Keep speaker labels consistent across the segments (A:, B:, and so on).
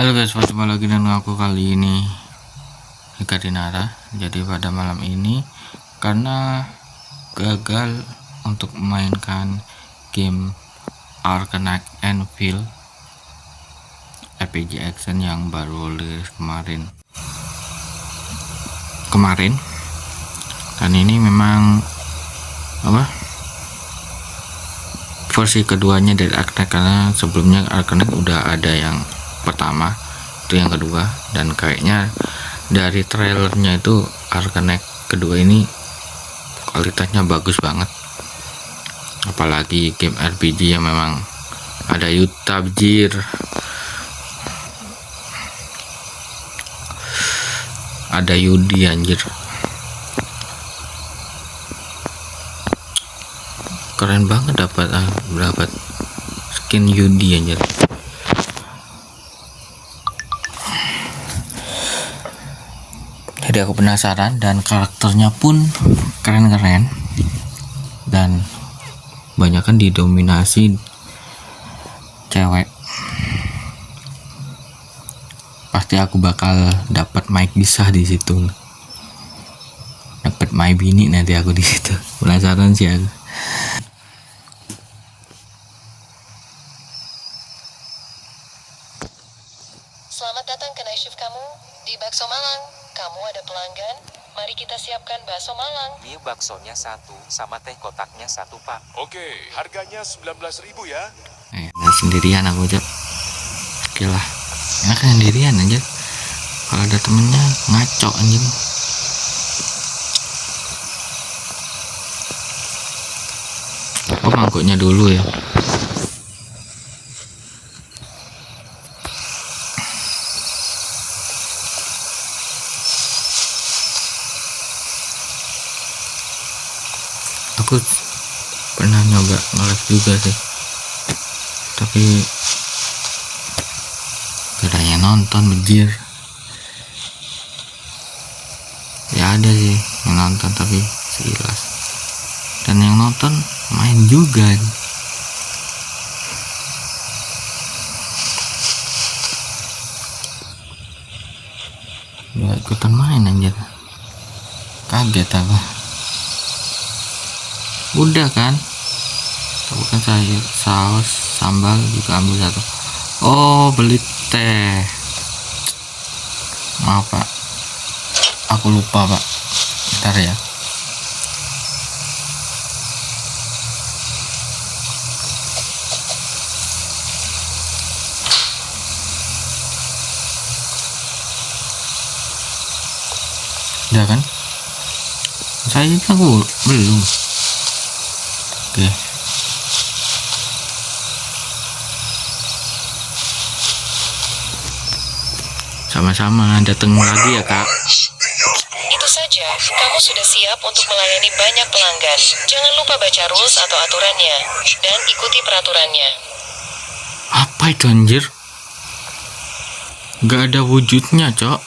A: Halo guys, berjumpa lagi dengan aku kali ini Ika Dinara. Jadi pada malam ini karena gagal untuk memainkan game Arknight Anvil RPG Action yang baru rilis kemarin dan ini memang versi keduanya dari Arknight, karena sebelumnya Arknight udah ada yang pertama, itu yang kedua, dan kayaknya dari trailernya itu Arknight kedua ini kualitasnya bagus banget, apalagi game RPG yang memang ada Yutabjir, ada Yudi anjir, keren banget dapat skin Yudi anjir. Jadi aku penasaran, dan karakternya pun keren-keren dan banyak kan didominasi cewek. Pasti aku bakal dapat mic bisa di situ, dapat my bini nanti aku di situ. Penasaran sih aku.
B: Selamat datang ke night shift kamu di Bakso Malang. Kamu ada pelanggan? Mari kita siapkan bakso Malang.
C: Mie baksonya 1 sama teh kotaknya 1, Pak.
D: Oke, harganya 19.000 ya.
A: Nah, sendirian aku aja. Oke lah. Enak sendirian aja. Kalau ada temennya ngaco anjing. Oh, mangkuknya dulu ya. Aku pernah nyoba nge-live juga sih, tapi gak ada yang nonton bejir. Ya ada sih yang nonton tapi sekilas, dan yang nonton main juga. Gak ikutan main anjir, kaget aku. Udah kan, bukan sayur, saus, sambal juga ambil 1. Oh, beli teh. Maaf pak, aku lupa pak. Bentar ya. Udah kan? Saya aku belum. Oke. Sama-sama, datang lagi ya kak.
B: Itu saja, kamu sudah siap untuk melayani banyak pelanggan. Jangan lupa baca rules atau aturannya, dan ikuti peraturannya.
A: Apa itu anjir? Gak ada wujudnya cok.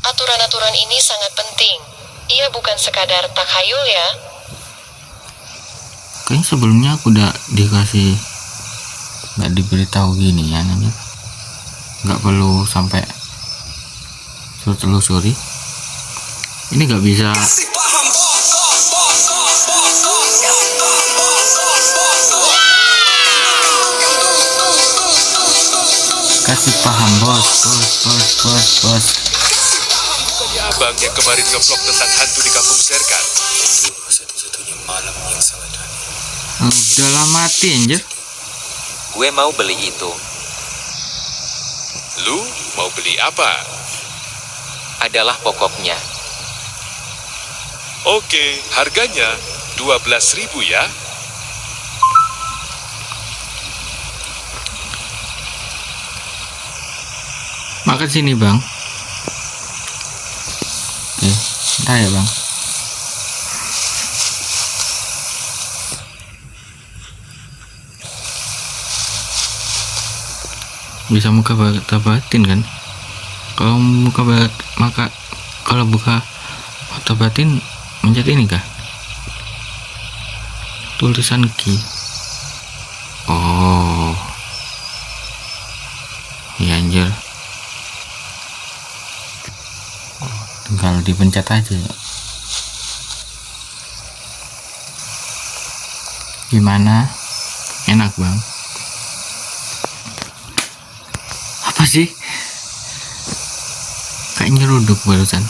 B: Aturan-aturan ini sangat penting. Ia bukan sekadar takhayul ya.
A: Kayaknya sebelumnya aku udah dikasih, nggak diberitahu gini ya, namanya nggak perlu sampai telusuri. Ini nggak bisa. Kasih paham bos.
D: Abang yang kemarin nge-vlog tentang hantu di kampung Serkan.
E: Satu-satunya malam yang sangat aneh.
A: Udah lah mati anjir.
C: Gue mau beli itu.
D: Lu mau beli apa?
C: Adalah pokoknya.
D: Oke, harganya 12.000 ya.
A: Makan sini bang. Oke, bentar ya bang. Bisa muka batin kan? Kalau kalau buka mata batin mencet ini kah? tulisan Ki. Oh iya anjir, tinggal dipencet aja. Gimana, enak bang? Apa sih, kayak nyeruduk barusan.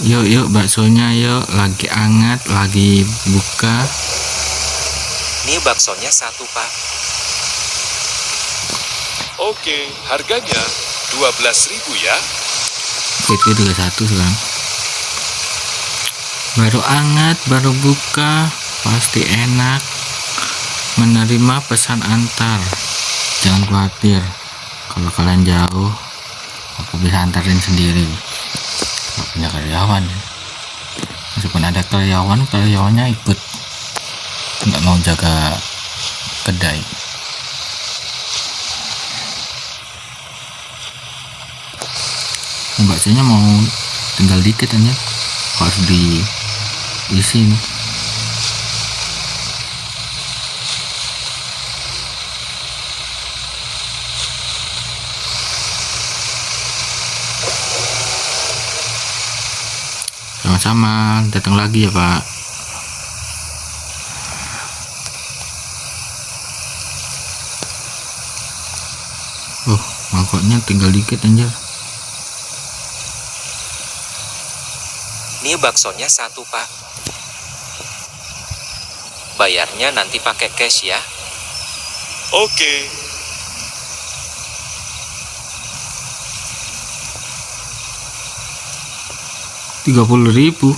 A: Yuk baksonya yuk, lagi hangat, lagi buka.
C: Ini baksonya 1 pak.
D: Oke, harganya 12.000 ya.
A: Itu juga 1 sekarang. Baru hangat, baru buka, pasti enak. Menerima pesan antar. Jangan khawatir, kalau kalian jauh, aku bisa antarin sendiri. Gak punya karyawan. Meskipun ada karyawannya ikut, nggak mau jaga kedai. Baksonya mau tinggal dikit aja, harus diisi nih. Sama-sama, datang lagi ya Pak. Mangkoknya tinggal dikit anjir.
C: Ini baksonya 1 pak. Bayarnya nanti pakai cash ya.
D: Oke,
A: 30.000,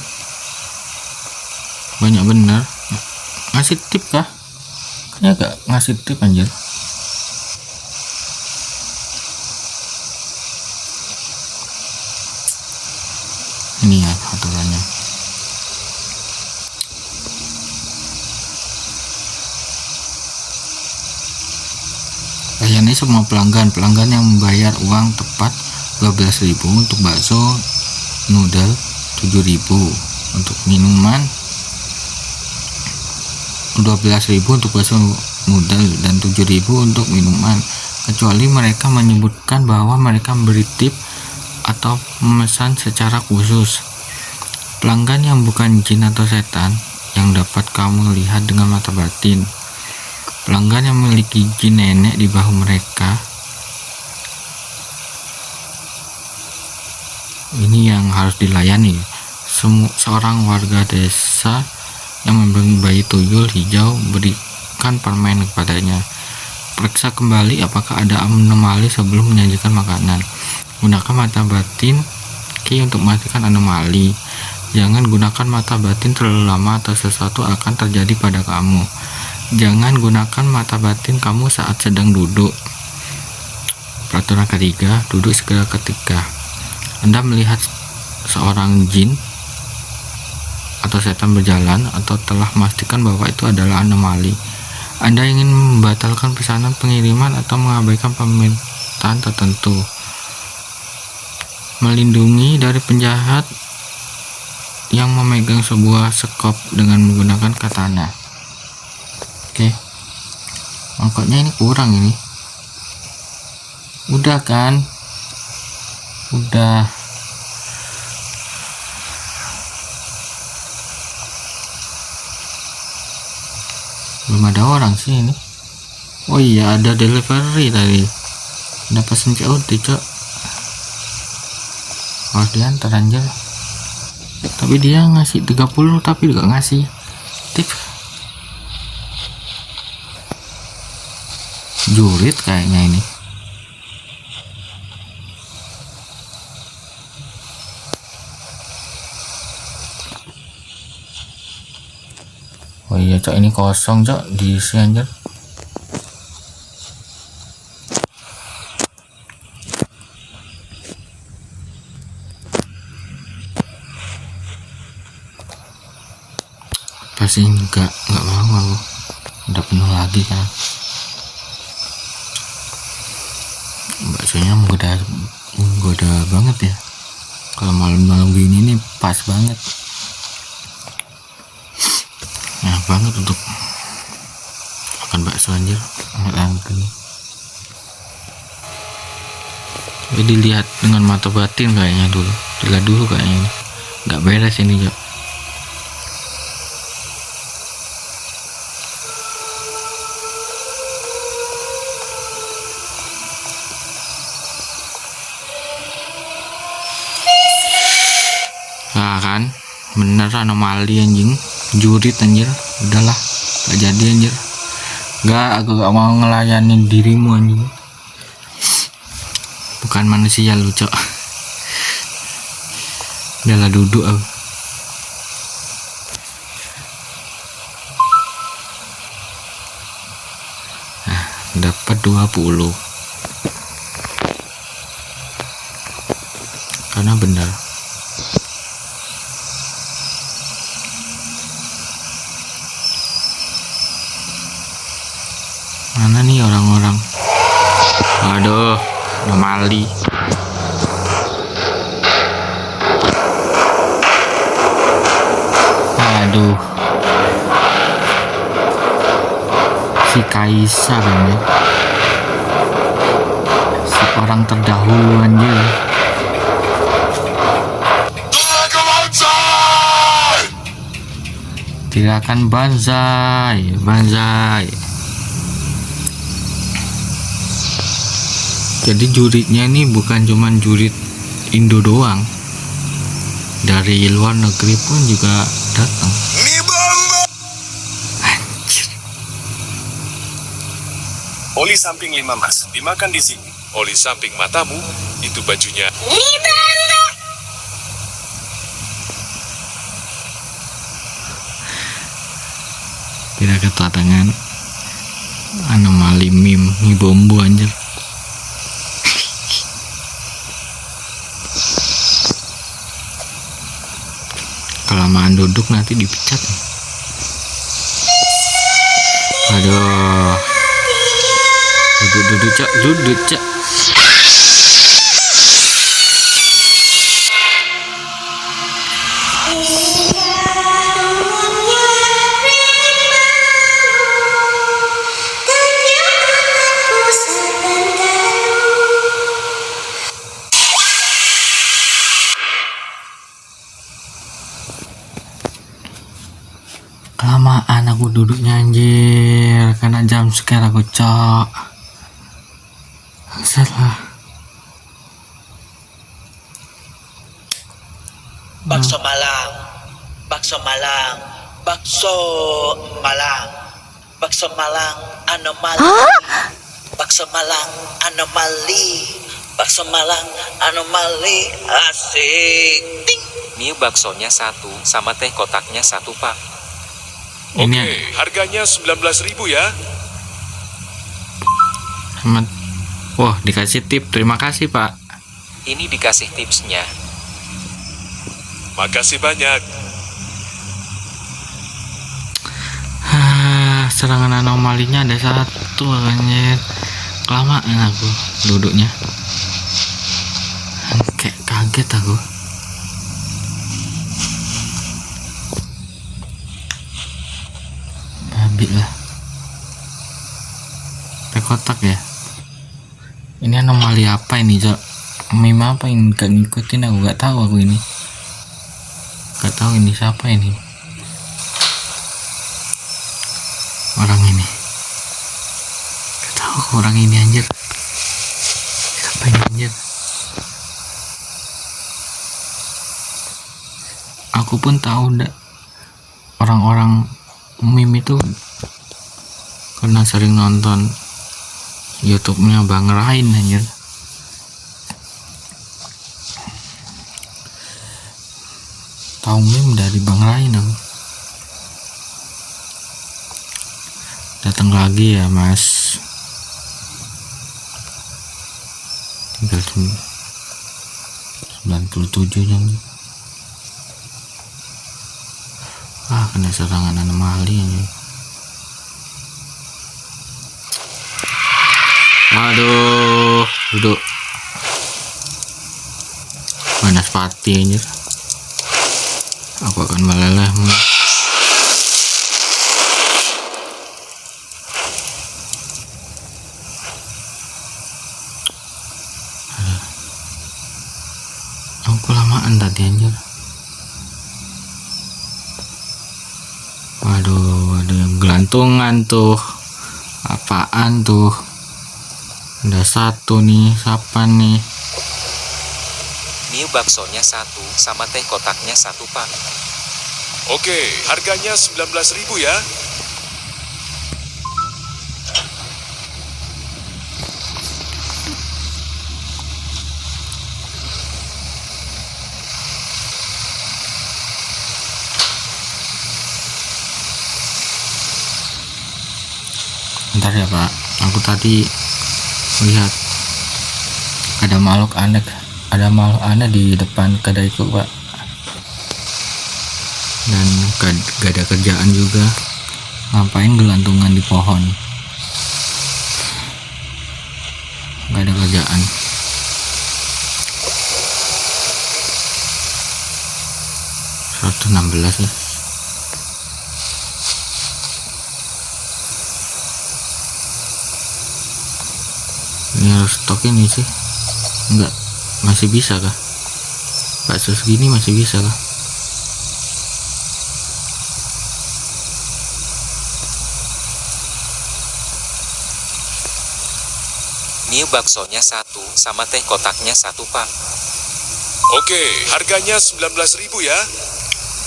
A: banyak bener. Ngasih tip kah? Kayaknya gak ngasih tip anjir. Ini ya aturannya. Layani semua pelanggan yang membayar uang tepat 12.000 untuk bakso noodle, 7.000 untuk minuman, 12.000 untuk bakso noodle dan 7.000 untuk minuman, kecuali mereka menyebutkan bahwa mereka memberi tip atau memesan secara khusus. Pelanggan yang bukan jin atau setan yang dapat kamu lihat dengan mata batin. Pelanggan yang memiliki jin nenek di bahu mereka, ini yang harus dilayani. Seorang warga desa yang membeli bayi tuyul hijau, berikan permen kepadanya. Periksa kembali apakah ada anomali sebelum menyajikan makanan. Gunakan mata batin Ki untuk memastikan anomali. Jangan gunakan mata batin terlalu lama atau sesuatu akan terjadi pada kamu. Jangan gunakan mata batin kamu saat sedang duduk. Peraturan ketiga, duduk segera ketika Anda melihat seorang jin atau setan berjalan atau telah memastikan bahwa itu adalah anomali. Anda ingin membatalkan pesanan pengiriman atau mengabaikan permintaan tertentu. Melindungi dari penjahat yang memegang sebuah sekop dengan menggunakan katana. Oke, angkotnya ini kurang ini. Udah kan? Udah. Belum ada orang sih ini. Oh iya, ada delivery tadi. Udah pesen COD cok. Harus diantar anjir. Tapi dia ngasih 30 tapi juga ngasih tip. Julid kayaknya ini. Oh iya cok, ini kosong cok, diisi anjir. Pasti enggak mau aku. Udah penuh lagi kan. Baksonya menggoda banget ya. Kalau malam-malam gini nih pas banget. Enak banget untuk makan bakso anjir. Hangat-hangat ini. Jadi dilihat dengan mata batin kayaknya dulu. Dilihat dulu kayaknya ini. Nggak beres ini, Jok. Nah kan, bener anomali anjing, jurit anjir, udahlah, gak jadi anjir. Aku gak mau ngelayanin dirimu anjing. Bukan manusia lu, Cok. Udahlah duduk aku. Nah, dapat 20. Karena benar. Mana nih orang-orang? Aduh, anomali. Aduh, si Kaisar ini, si orang terdahulu anjir. Gerakan banzai, banzai. Jadi juritnya ini bukan cuman jurit Indo doang, dari luar negeri pun juga datang. Anjir.
D: Oli samping 5 mas, dimakan di sini. Oli samping matamu, itu bajunya.
A: Tidak kedatangan anomali meme ngibombo anjir. Kelamaan duduk nanti dipecat. Aduh, duduk Cak, duduk Cak. Kelamaan aku duduknya anjir, kena jam scare aku, Cok. Salah.
F: Bakso Malang, bakso Malang, bakso Malang, bakso Malang anomali, bakso Malang anomali, bakso Malang anomali, asik. Ting.
C: Ini baksonya 1 sama teh kotaknya 1, Pak.
D: Oke,
A: Ini
D: harganya 19.000 ya.
A: amat. Wah, dikasih tip. Terima kasih, Pak.
C: Ini dikasih tipsnya.
D: Makasih banyak.
A: Serangan anomalinya ada 1 anjir. Kelamaan aku duduknya. Kayak kaget aku. Babi lah. Teh kotak ya. Ini anomali apa ini, Cok? Meme apa ini? Gak ngikutin aku, gak tahu aku ini. Gak tahu ini siapa ini. Orang ini. Gak tahu aku orang ini anjir. Siapa ini anjir? Aku pun tahu ndak orang-orang meme itu karena sering nonton YouTube-nya Bang Rain anjir. Tahu meme dari Bang Rain aku. Datang lagi ya, Mas. Tinggal 97 nya. Kena serangan anomali ini. Aduh, duduk. Banaspati anjir. Aku akan melelehmu. Aku kelamaan tadi anjir. Waduh, ada yang gelantungan tuh. Apaan tuh? Ada satu nih, siapa nih?
C: Mie baksonya 1 sama teh kotaknya 1 pak.
D: Oke, harganya 19.000 ya.
A: Bentar ya Pak, aku tadi lihat ada makhluk aneh di depan kedaiku Pak, dan gak ada kerjaan juga, ngapain gelantungan di pohon, gak ada kerjaan. $116 ya. Ini harus stok ini sih. Enggak, masih bisa kah? Bakso segini masih bisa kah?
C: Mie baksonya 1 sama teh kotaknya 1 pak.
D: Oke, harganya 19.000 ya.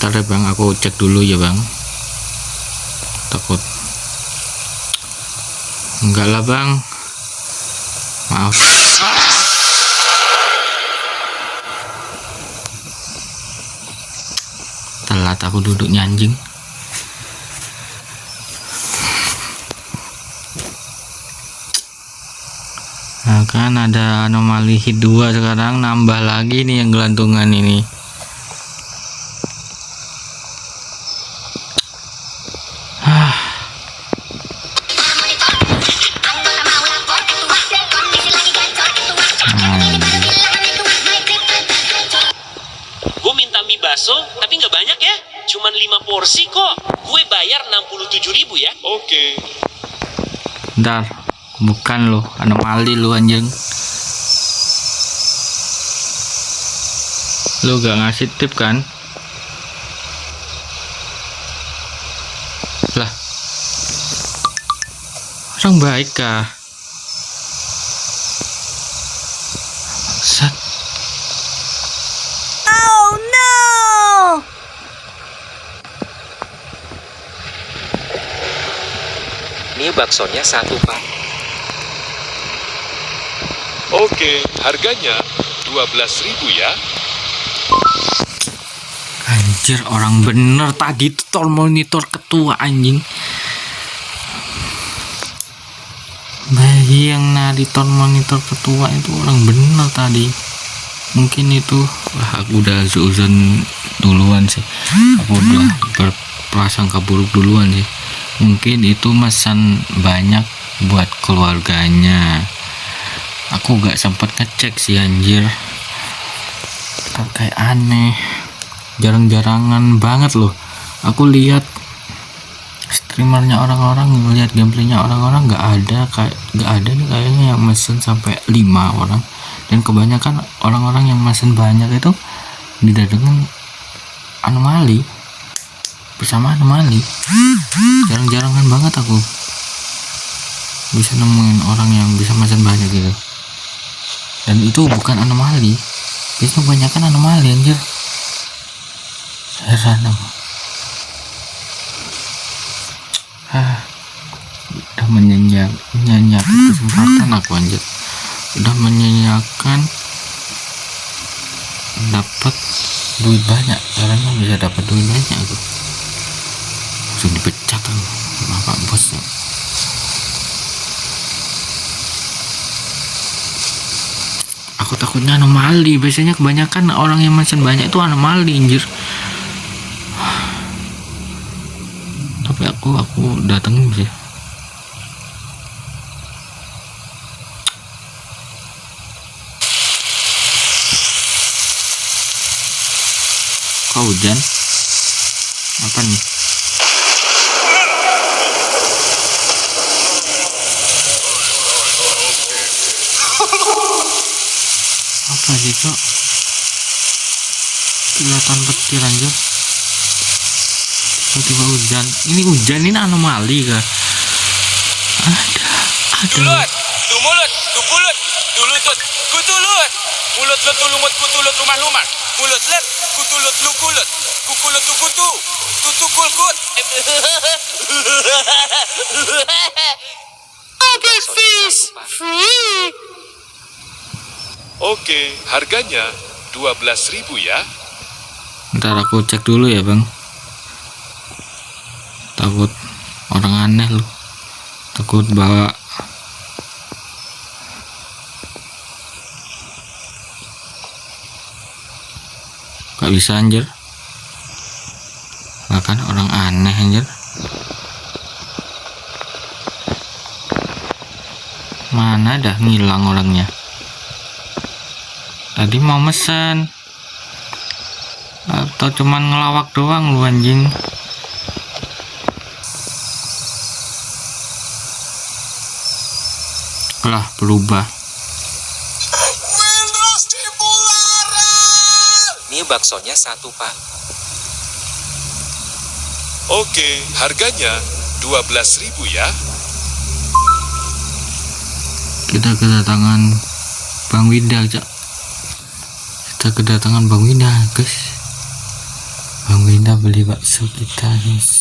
A: Ntar ya bang, aku cek dulu ya bang. Takut. Enggak lah bang, maaf. Telat aku duduknya anjing. Nah kan ada anomali hit 2 sekarang, nambah lagi nih yang gelantungan ini.
G: Gue minta mie bakso, tapi nggak banyak ya. Cuman 5 porsi kok. Gue bayar 67.000 ya.
D: Oke.
A: Bentar, bukan lo, anomali lo anjing. Lo gak ngasih tip kan? Lah, orang baik kah? Bangsat.
C: Mie baksonya 1 pak.
D: Oke, harganya 12.000 ya.
A: Anjir, orang bener tadi tuh monitor ketua anjing. Bayi yang nari monitor ketua itu orang bener tadi. Mungkin itu, wah aku udah seuzon duluan sih. Aku udah berprasangka buruk duluan sih. Mungkin itu pesan banyak buat keluarganya. Aku gak sempat ngecek sih anjir. Kayak aneh. Jarang-jarangan banget loh. Aku lihat streamernya orang-orang, ngeliat gameplaynya orang-orang gak ada nih kayaknya yang mesen sampai 5 orang. Dan kebanyakan orang-orang yang mesen banyak itu didatengin anomali. Bersama anomali. Jarang-jarangan banget aku bisa nemuin orang yang bisa mesen banyak gitu. Dan itu bukan anomali. Biasanya kebanyakan anomali anjir. Heran aku. Udah menyanyiakan kesempatan aku anjir. Udah menyanyiakan dapat duit banyak. Caranya bisa dapat duit banyak aku. Langsung dipecat aku sama pak bosnya. Aku takutnya anomali. Biasanya kebanyakan orang yang mesen banyak itu anomali anjir. Tapi aku datengin sih. Apakah hujan? Apa nih? Apa sih cok? Kelihatan petir anjir. Tiba-tiba hujan. Ini hujan ini anomali kah? Ada.
H: Mulut, tu pulut, tu lutut, kutulut. Mulut lu tu lumut, kutulut rumah lumat. Mulut let, kutulut lu kulut. Kukulut tu kutu, tutu kulkut.
C: Baksonya satu, Pak.
D: Oke, harganya 12.000 ya.
A: Ntar aku cek dulu ya bang. Takut orang aneh loh. Takut bawa. Gak bisa anjir. Bahkan orang aneh anjir. Mana dah ngilang orangnya. Tadi mau mesen atau cuman ngelawak doang lu anjing. Lah berubah.
C: Ini baksonya satu, Pak.
D: Oke, harganya 12.000 ya.
A: Kita kedatangan Bang Winda, Cak. Kita kedatangan Bang Winda, guys. Bang Winda beli bakso kita, guys.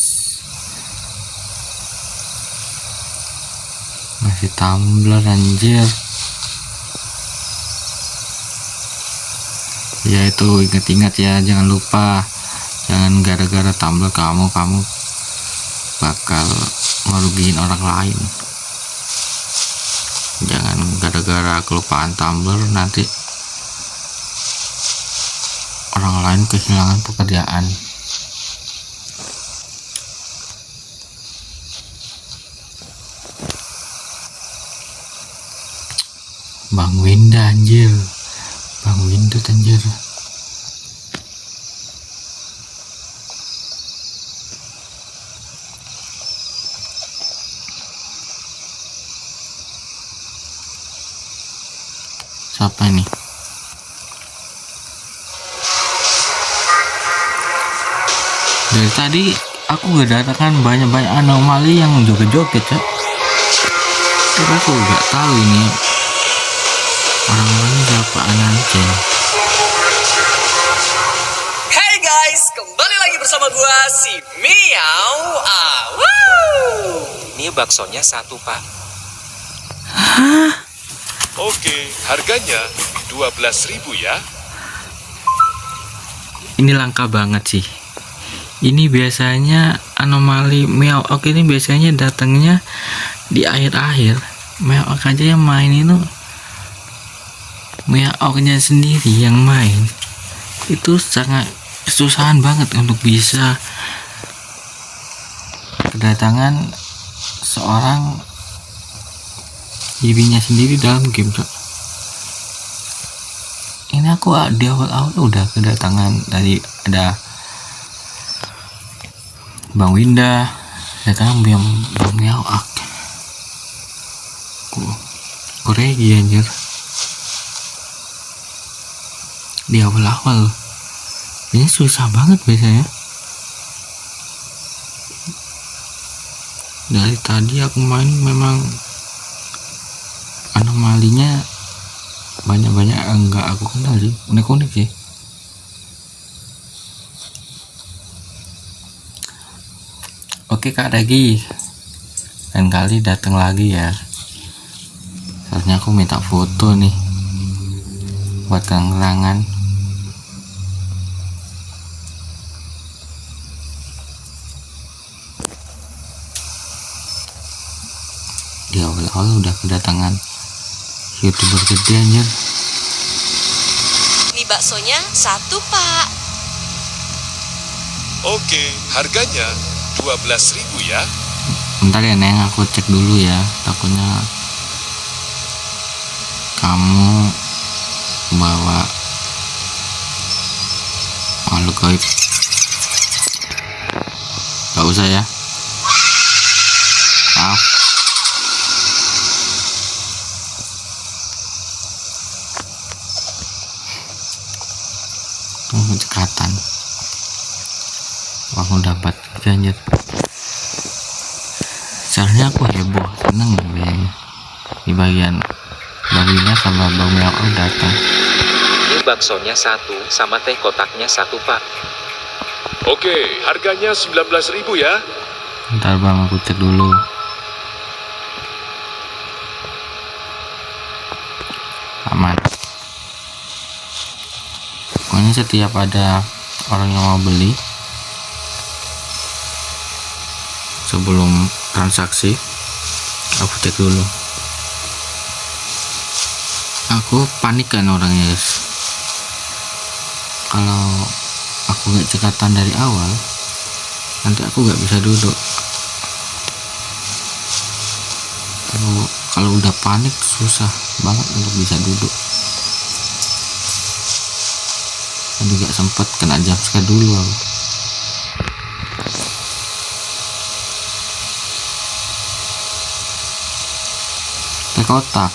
A: Masih tumbler anjir. Ya itu ingat-ingat ya, jangan lupa. Jangan gara-gara tumbler kamu bakal merugiin orang lain. Jangan gara-gara kelupaan tumbler nanti orang lain kehilangan pekerjaan. Bang Winda anjir. Bang Winda anjir. Siapa nih? Dari tadi aku kedatangan banyak-banyak anomali yang joget-joget, Cak. Tapi aku gak tahu ini orang-orang siapa anjing.
F: Hey guys, kembali lagi bersama gua si Miau.
C: Ini baksonya satu, Pak.
D: Oke, harganya 12.000 ya.
A: Ini langka banget sih. Ini biasanya anomali Meowok ini biasanya datangnya di akhir-akhir. Meowok aja yang main itu, Meowoknya sendiri yang main itu sangat kesusahan banget untuk bisa kedatangan seorang dirinya sendiri dalam game, Cok. Ini aku di awal-awal udah kedatangan dari ada Bang Winda, sekarang Bang Meowok. Koregi anjir. Di awal-awal ini susah banget biasanya. Dari tadi aku main memang anomalinya banyak-banyak enggak aku kenal sih, unik-unik sih. Oke Kak Regi, lain kali datang lagi ya. Soalnya aku minta foto nih buat kenangan. Di awal-awal udah kedatangan YouTuber gede anjir.
B: Ini baksonya satu, Pak.
D: Oke, harganya 12.000 ya.
A: Bentar ya Neng, aku cek dulu ya, takutnya kamu bawa makhluk gaib. usah ya, maaf. Cekatan. Wah, aku dapat anjir. Seharusnya aku heboh, seneng di bagian babinya sama bang Meo datang.
C: Ini baksonya 1 sama teh kotaknya 1 pak.
D: Oke, harganya 19.000 ya.
A: Ntar bang, aku cek dulu. Aman. Pokoknya setiap ada orang yang mau beli, sebelum transaksi aku cek dulu. Aku panik kan orangnya guys, kalau aku nggak cekatan dari awal nanti aku nggak bisa duduk. Kalau udah panik susah banget untuk bisa duduk. Dan juga sempat kena jumpscare dulu aku. Teh kotak.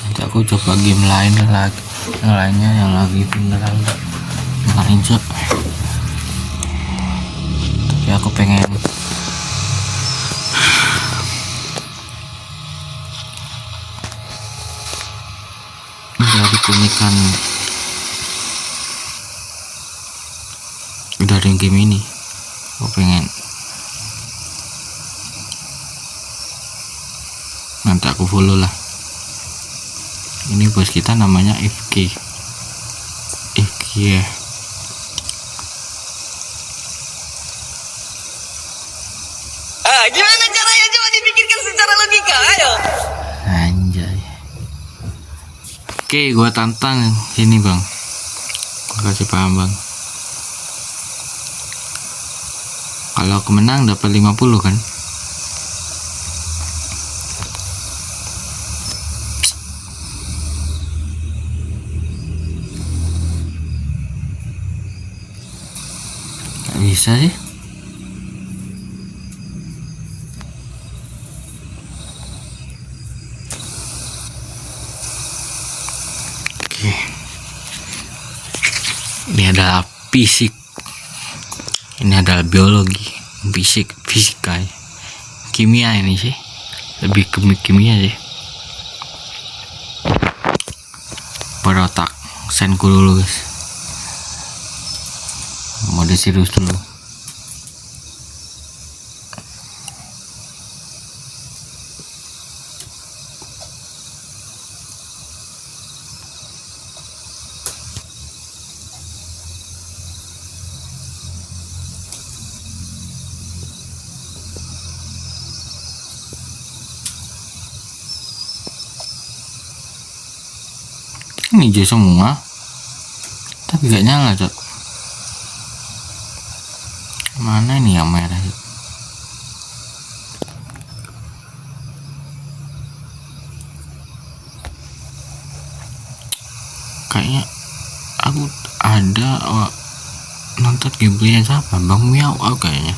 A: Nanti aku coba game lain lagi, yang lainnya yang lagi beneran cok. Tapi aku pengen dari keunikan dari game ini. Aku pengen nanti aku follow lah. Ini bos kita namanya FK ya.
F: Gimana caranya? Coba dipikirkan secara logika, ayo.
A: Anjay. Oke, gua tantang sini bang. Gua kasih paham bang. Kalau aku menang dapat 50 kan? Gak bisa sih. Oke. Ini adalah fisik. Ini adalah biologi, fisika, kimia ini sih, lebih ke kimia sih. Berotak, senku dulu guys. Mode serius dulu. Ini hijau semua, tapi gak nyala cok. Mana ini yang merah? Kayaknya aku ada nonton gameplaynya siapa, Bang Miao kayaknya.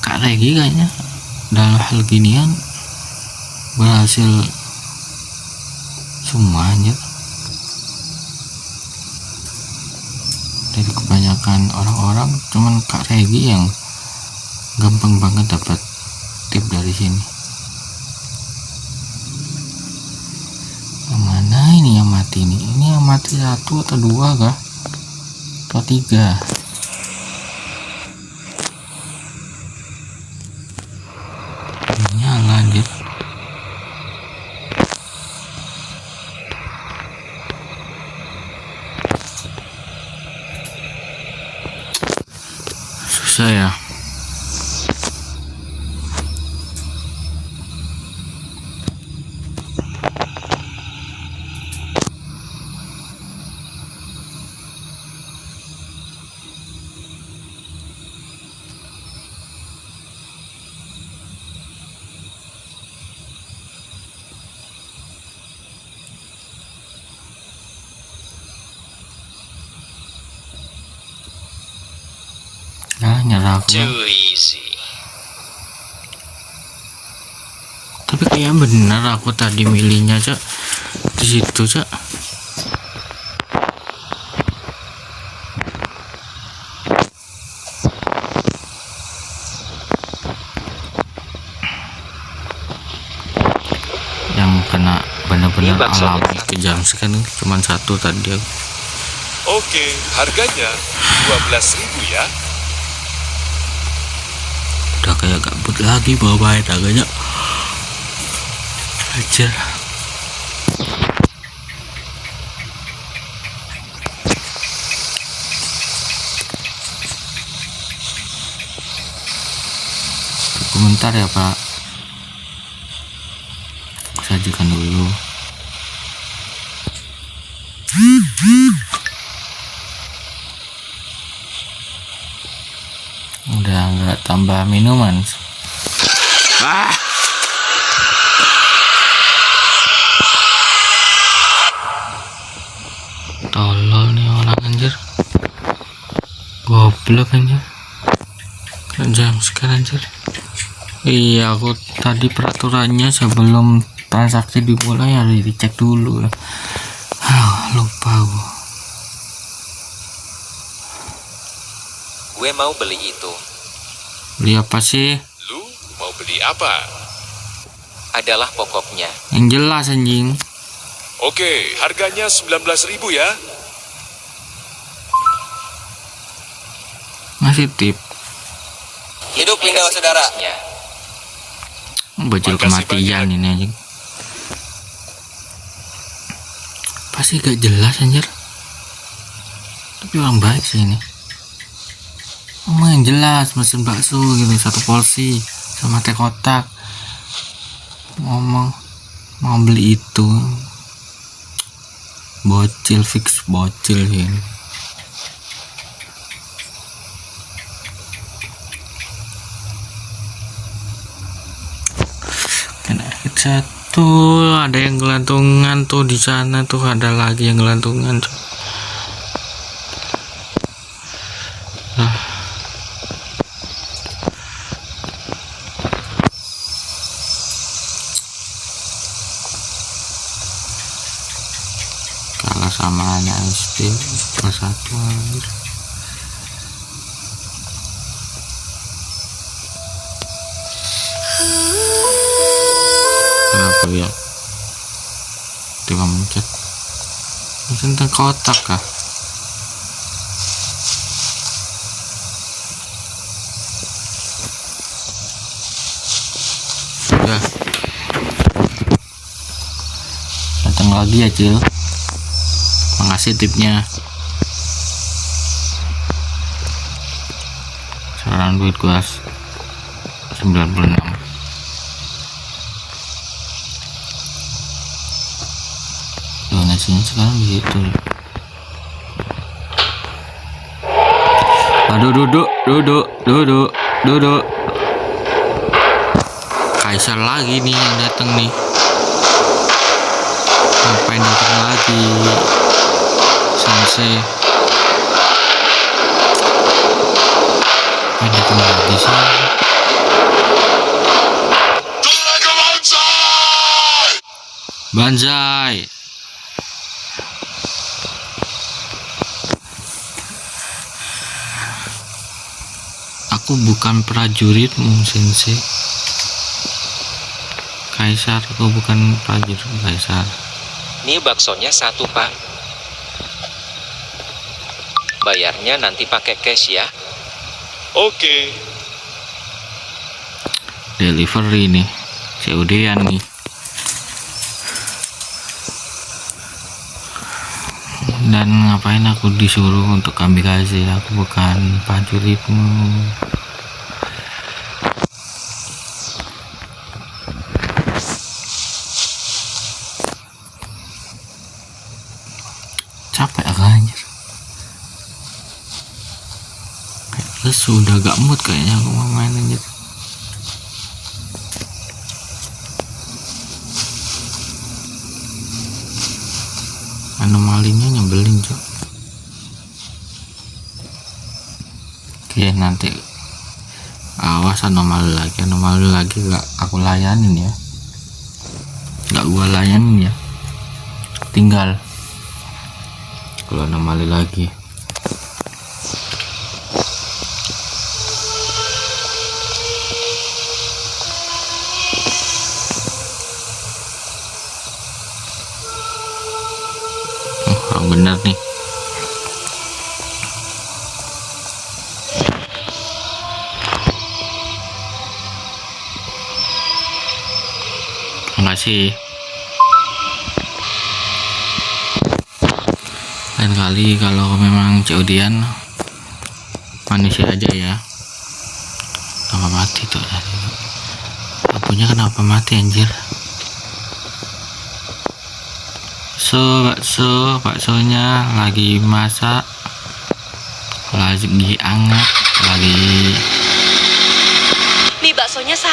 A: Kak Regi kayaknya dalam hal ginian berhasil semuanya. Dari kebanyakan orang-orang cuman Kak Regi yang gampang banget dapat tip dari sini. Yang mana ini yang mati nih? Ini yang mati 1 atau 2 kah? Atau 3? Nyala anjir. Susah ya. nyerah aku.
G: Too easy.
A: Tapi kayak bener aku tadi milihnya Cak di situ Cak. Yang kena bener-bener
C: Ini bakso.
A: alami kejam kan cuma satu tadi aku.
D: Oke, harganya 12.000 ya.
A: Udah kayak gabut lagi bawa harganya aja. Komentar ya Pak, sajikan dulu. Udah nggak tambah minuman. Tolol nih orang anjir, goblok anjir, kan jam sekarang anjir. Iya aku tadi peraturannya sebelum transaksi dimulai harus dicek dulu. Lupa aku.
C: Gue mau beli itu.
A: Beli apa sih?
D: Lu mau beli apa?
C: Adalah pokoknya.
A: Yang jelas anjing.
D: Oke, harganya 19.000 ya.
A: Masih tip.
F: Hidup pindah saudara.
C: Kasnya.
A: Bocil
D: Makasih
A: kematian
D: banyak.
A: ini anjing. Pasti gak jelas anjir. Tapi orang baik sih ini. Ngomong yang jelas, mesen bakso gitu, satu porsi sama teh kotak. Ngomong mau beli itu. Bocil fix bocil sih ini. Kena hit satu, ada yang gelantungan tuh di sana tuh, ada lagi yang gelantungan tuh. Kalah sama anak SD kelas 1 anjir. Kenapa ya? Tiba mencet. Tentang kotak kah? Udah. Datang lagi ya Cil. Makasih tipnya. Sekarang duit gua 96. Donasinya sekarang begitu. Aduh, duduk. Kaisar lagi nih yang datang nih. Ngapain datang lagi? Sensei. Ngapain datang lagi sih? Banzai. Aku bukan prajuritmu, Sensei. Kaisar, aku bukan prajurit Kaisar.
C: Ini baksonya 1 Pak. Bayarnya nanti pakai cash ya.
D: Oke.
A: Delivery nih, COD-an nih. Dan ngapain aku disuruh untuk ambil kasih? Aku bukan prajuritmu. Capek aku anjir. Kayak lesu, udah gak mood kayaknya aku mau main anjir. Anomalinya nyebelin cok. Oke, nanti Awas anomali lagi gak aku layanin ya, gak gua layanin ya, tinggal kalau anomali lagi. Bener nih. Makasih. Lain kali kalau memang COD-an manusia aja ya. Kenapa mati tuh? Lampunya kenapa mati anjir? Baksonya lagi masak, lagi anget, lagi.
B: Mie baksonya 1,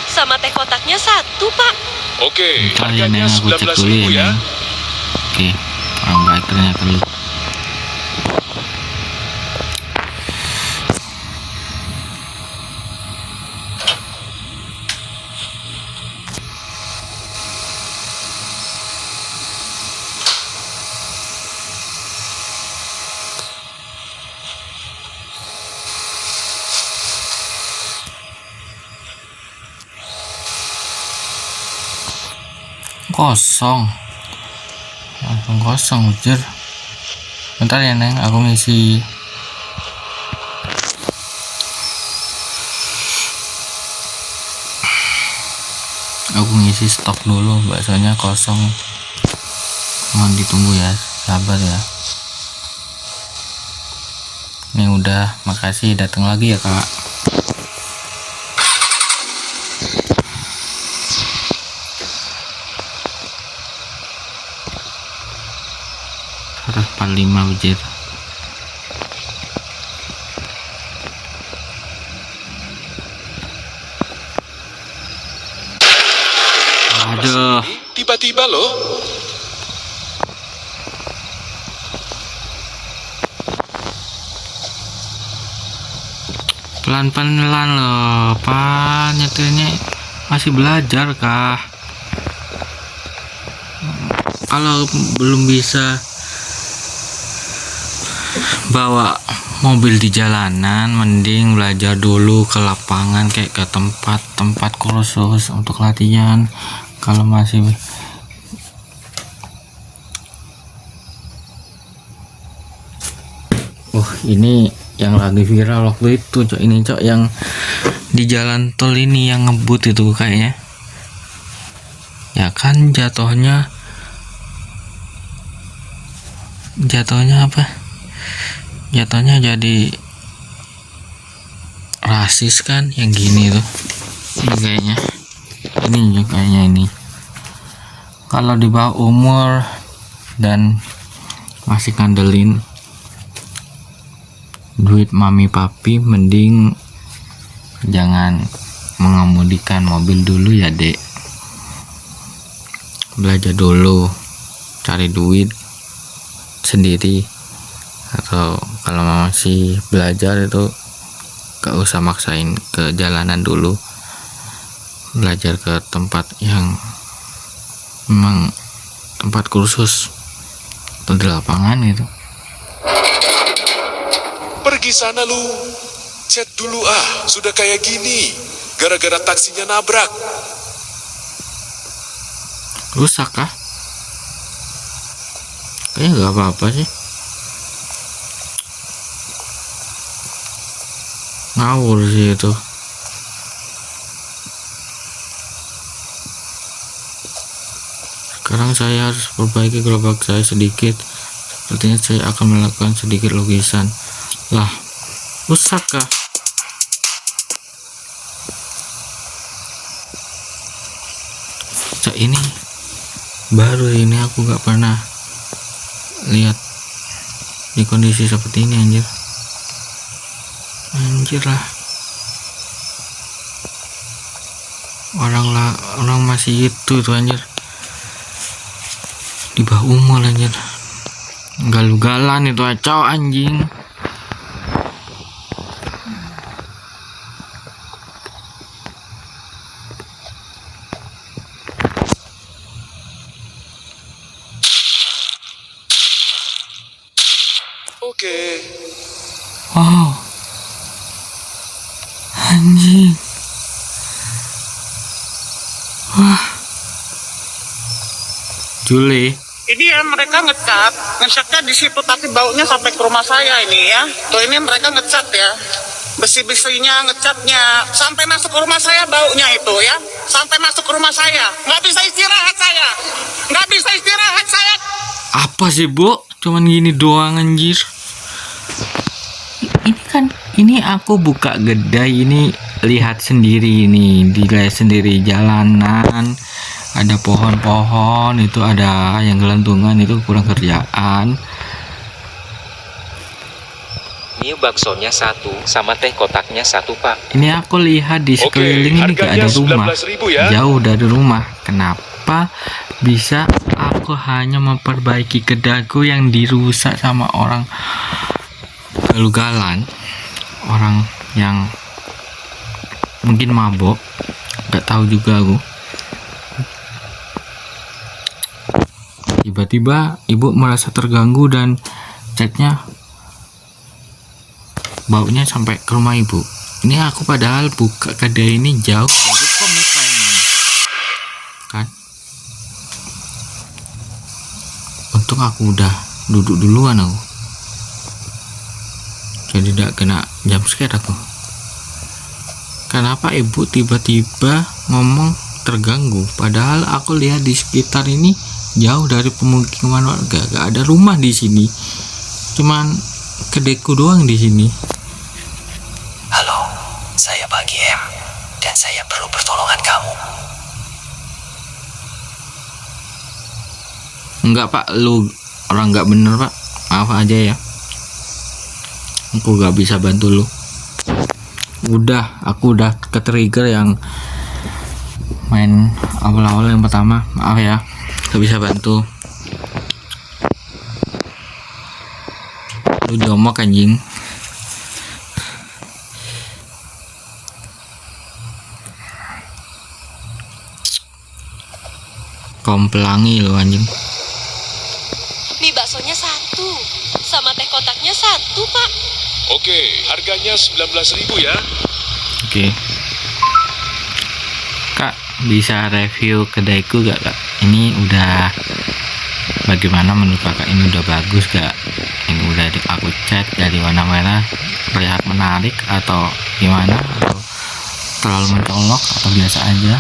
B: sama teh kotaknya 1, Pak.
D: Oke,
A: Bentar ya
D: harganya
A: Neng, aku cek dulu
D: 19.000
A: ya
D: ya.
A: Neng. Oke, orang baik ternyata lu. Kosong, langsung kosong anjir. Bentar ya Neng, aku ngisi. Stok dulu, baksonya kosong. Mohon ditunggu ya, sabar ya. Ini udah, makasih, datang lagi ya Kak. Harus 45 bujir. Aduh,
D: Tiba-tiba loh.
A: pelan-pelan loh, Pak. Nyetirnya masih belajar kah? Kalau belum bisa bawa mobil di jalanan, mending belajar dulu ke lapangan, kayak ke tempat kursus untuk latihan. Kalau masih ini yang lagi viral waktu itu, Cok. Ini, Cok, yang di jalan tol ini yang ngebut itu kayaknya. Ya kan jatuhnya apa? Jatuhnya jadi rasis kan, yang gini tuh. Ini kayaknya. Ini juga kayaknya ini. Kalau di bawah umur dan masih kandelin duit mami papi, mending jangan mengemudikan mobil dulu ya, Dek. Belajar dulu, cari duit sendiri, atau kalau masih belajar itu gak usah maksain ke jalanan dulu, belajar ke tempat yang memang tempat kursus atau di lapangan gitu.
D: Pergi sana lu. Chat dulu sudah kayak gini. Gara-gara taksinya nabrak.
A: Rusak kah? Kayaknya nggak apa-apa sih. Ngawur sih itu. Sekarang saya harus perbaiki gerobak saya sedikit. Sepertinya saya akan melakukan sedikit lukisan. Lah, rusak kah? Cok, ini baru ini, aku gak pernah lihat di kondisi seperti ini, anjir lah. Orang masih itu tuh anjir, di bawah umur anjir, galu-galan itu acau anjing.
D: Oke.
A: Wow. Anjing. Wah. Juli.
I: Ini ya mereka ngecatnya di situ tapi baunya sampai ke rumah saya ini ya. Tuh ini mereka ngecat ya. Besi-besinya ngecatnya sampai masuk ke rumah saya baunya itu ya. Sampai masuk ke rumah saya. Nggak bisa istirahat saya. Nggak bisa istirahat saya.
A: Apa sih, Bu? Cuman gini doang anjir. Ini aku buka kedai ini, lihat sendiri ini, dilihat sendiri jalanan, ada pohon-pohon, itu ada yang gelantungan, itu kurang kerjaan.
C: Mie baksonya 1 sama teh kotaknya 1 Pak.
A: Ini aku lihat di sekeliling ini gak ada rumah, jauh dari rumah. Kenapa bisa aku hanya memperbaiki kedaiku yang dirusak sama orang galugalan, orang yang mungkin mabok, gak tahu juga aku. Tiba-tiba ibu merasa terganggu dan catnya baunya sampai ke rumah ibu. Ini aku padahal buka kedai ini jauh dari pemukiman kan. Untung aku udah duduk duluan aku, jadi tidak kena jam scare aku. Kenapa ibu tiba-tiba ngomong terganggu, padahal aku lihat di sekitar ini jauh dari pemukiman warga, gak ada rumah di sini, cuman kedaiku doang di sini.
F: Halo, saya Pak GM dan saya perlu pertolongan kamu.
A: Enggak Pak, lu orang gak bener Pak, maaf aja ya, aku gak bisa bantu lu. Aku udah ke trigger yang main awal-awal yang pertama, maaf ya, gak bisa bantu. Lu jomok anjing. Komplangi lu anjing.
B: Mie baksonya 1 sama teh kotaknya 1 Pak.
D: Oke, harganya 19.000 ya.
A: Oke. Kak, bisa review kedaiku gak Kak? Ini udah bagaimana menurut Kakak? Ini udah bagus gak? Ini udah aku cat dari warna merah, terlihat menarik atau gimana? Atau terlalu mencolok atau biasa aja?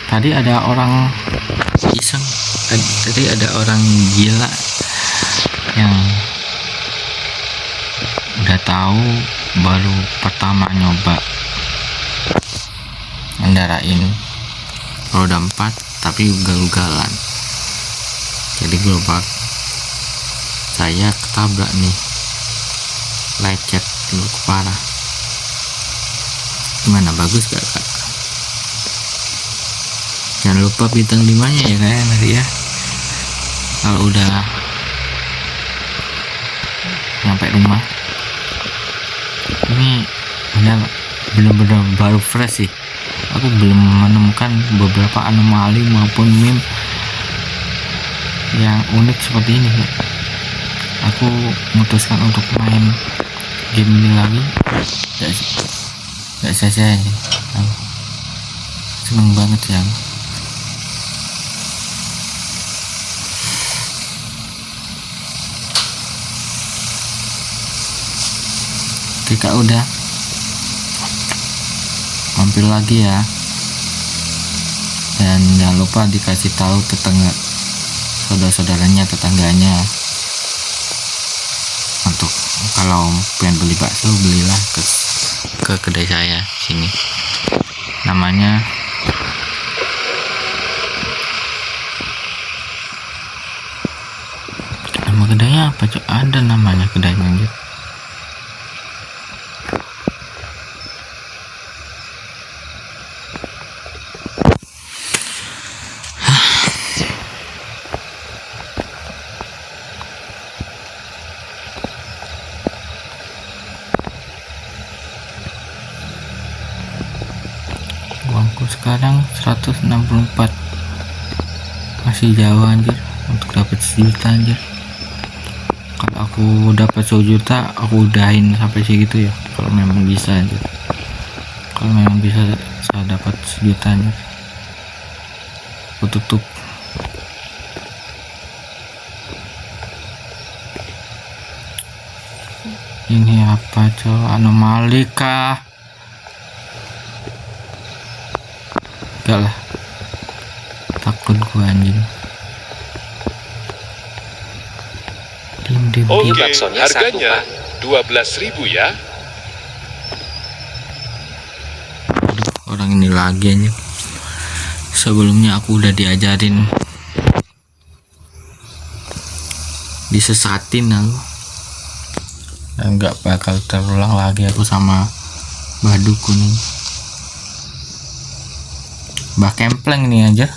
A: Tadi ada orang iseng, tadi ada orang gila yang udah tahu baru pertama nyoba ngendarain roda 4 tapi ugal-ugalan, jadi gerobak saya ketabrak nih, lecet dulu parah. Gimana, bagus gak Kak? Jangan lupa bintang 5 nya ya kayak nanti ya, kalau udah nyampe rumah. Ini benar-benar baru fresh sih, aku belum menemukan beberapa anomali maupun meme yang unik seperti ini. Aku memutuskan untuk main game ini lagi, gak sia-sia sih, seneng banget ya. Ketika udah mampir lagi ya, dan jangan lupa dikasih tahu saudara-saudaranya, tetangganya, untuk kalau pengen beli bakso belilah ke kedai saya sini. Namanya nama kedainya apa Cok? Ada namanya kedainya gitu. Uangku sekarang 164, masih jauh anjir untuk dapat sejuta anjir. Kalau aku dapat 1 juta aku udahin sampai segitu ya, kalau memang bisa aja. Kalau memang bisa saya dapat 1 jutanya aku tutup. Ini apa cow, anomali kah? Enggak lah, takut gua anjing. Dim.
D: Oke,
C: baksonya satu,
D: harganya
C: Pak.
D: 12.000 ya.
A: Orang ini lagi aja. Sebelumnya aku udah diajarin, disesatin aku, dan nggak bakal terulang lagi aku sama badukun ini. Bah Kempleng nih aja,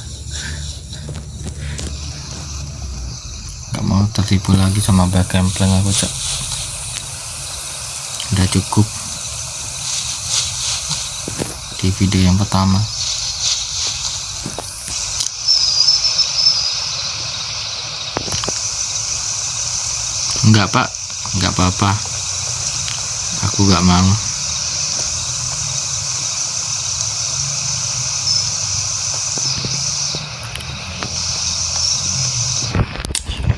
A: nggak mau tertipu lagi sama Bah Kempleng aku, Cak. Udah cukup di video yang pertama. Enggak pak, enggak apa-apa, aku gak mau.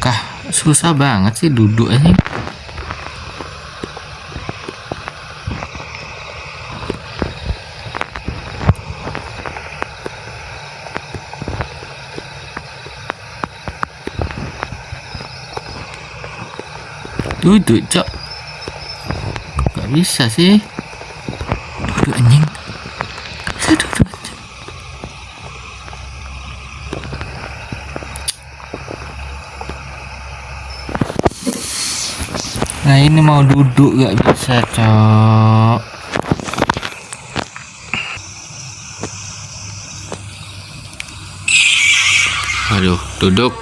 A: Kah susah banget sih duduk aja. Duduk cok, gak bisa sih duduk anjing, bisa duduk anjing. Nah ini mau duduk gak bisa cok. Aduh, duduk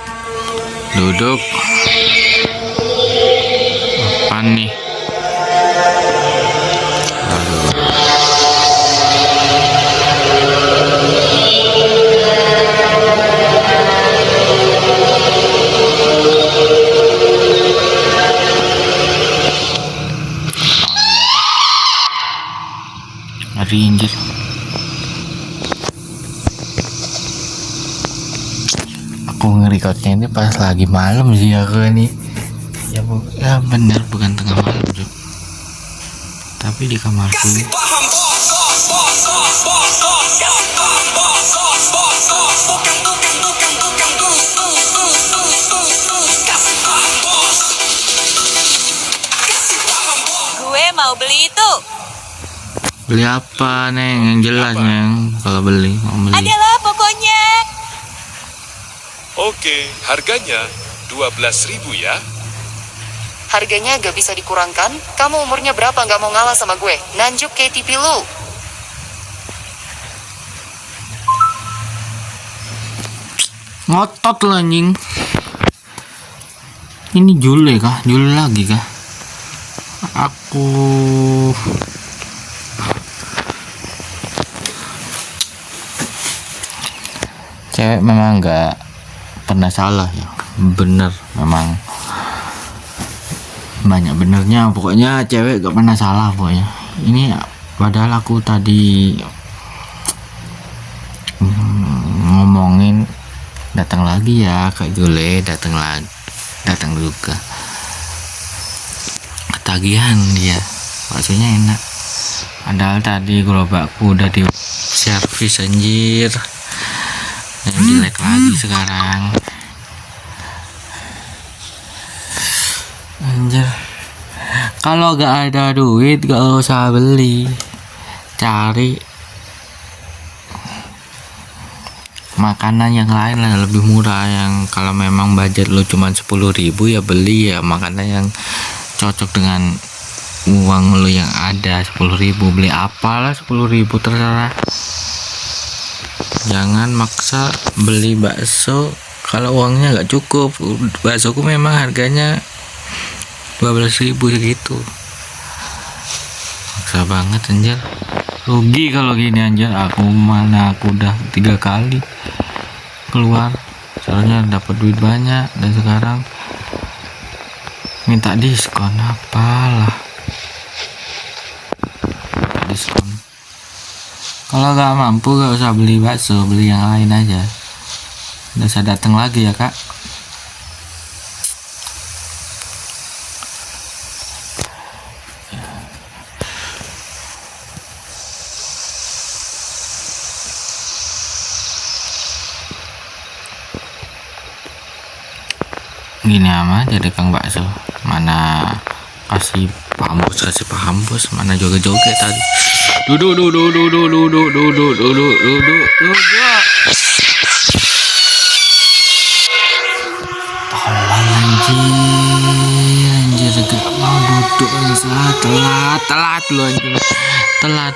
A: apaan nih? Aduh. Ngeri anjir. Aku nge-recordnya ini pas lagi malam sih aku ini. Ya bener, bukan tengah malam Cuk, tapi di kamarku.
B: Gue mau beli itu.
A: Beli apa Neng? Yang jelas Neng, kalau beli mau beli.
B: Adalah pokoknya.
D: Oke, harganya 12.000 ya.
B: Harganya gak bisa dikurangkan. Kamu umurnya berapa gak mau ngalah sama gue? Nanjuk KTP lu.
A: Ngotot lah anjing. Ini Jule kah? Jule lagi kah? Aku cewek memang nggak pernah salah ya, bener memang banyak benernya, pokoknya cewek gak pernah salah pokoknya. Ini padahal aku tadi ngomongin datang lagi ya Kak Jule, datang juga ketagihan dia, baksonya enak. Padahal tadi gerobakku udah di servis anjir, yang jelek lagi sekarang anjir. Kalau gak ada duit gak usah beli, cari makanan yang lain lah lebih murah. Yang kalau memang budget lo cuma 10.000 ya beli ya makanan yang cocok dengan uang lo yang ada. 10.000 beli apalah, 10.000 terserah. Jangan maksa beli bakso kalau uangnya nggak cukup. Baksoku memang harganya 12.000 segitu, maksa banget anjir. Rugi kalau gini anjir. Aku udah 3 kali keluar soalnya dapat duit banyak, dan sekarang Minta diskon apalah. Minta diskon. Kalau nggak mampu nggak usah beli bakso, beli yang lain aja. Nggak usah datang lagi ya kak. Gini amat jadi kang bakso, mana kasih pahambus, mana joget-joget tadi. Duduk. Tolong anjir gak mau duduk aja. Telat lu anjir. Telat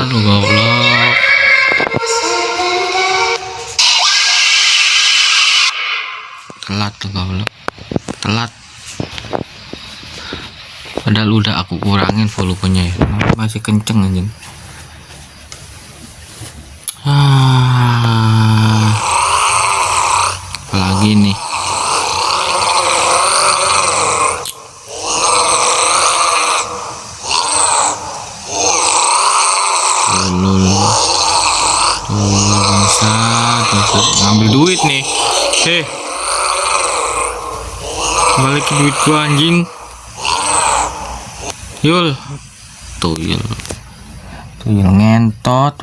A: lu goblok. Telat. Padahal udah aku kurangin volumenya ya. Masih kenceng anjing. Apalagi nih. Ngambil duit nih. Balik duit gua anjing. Yul ngentot.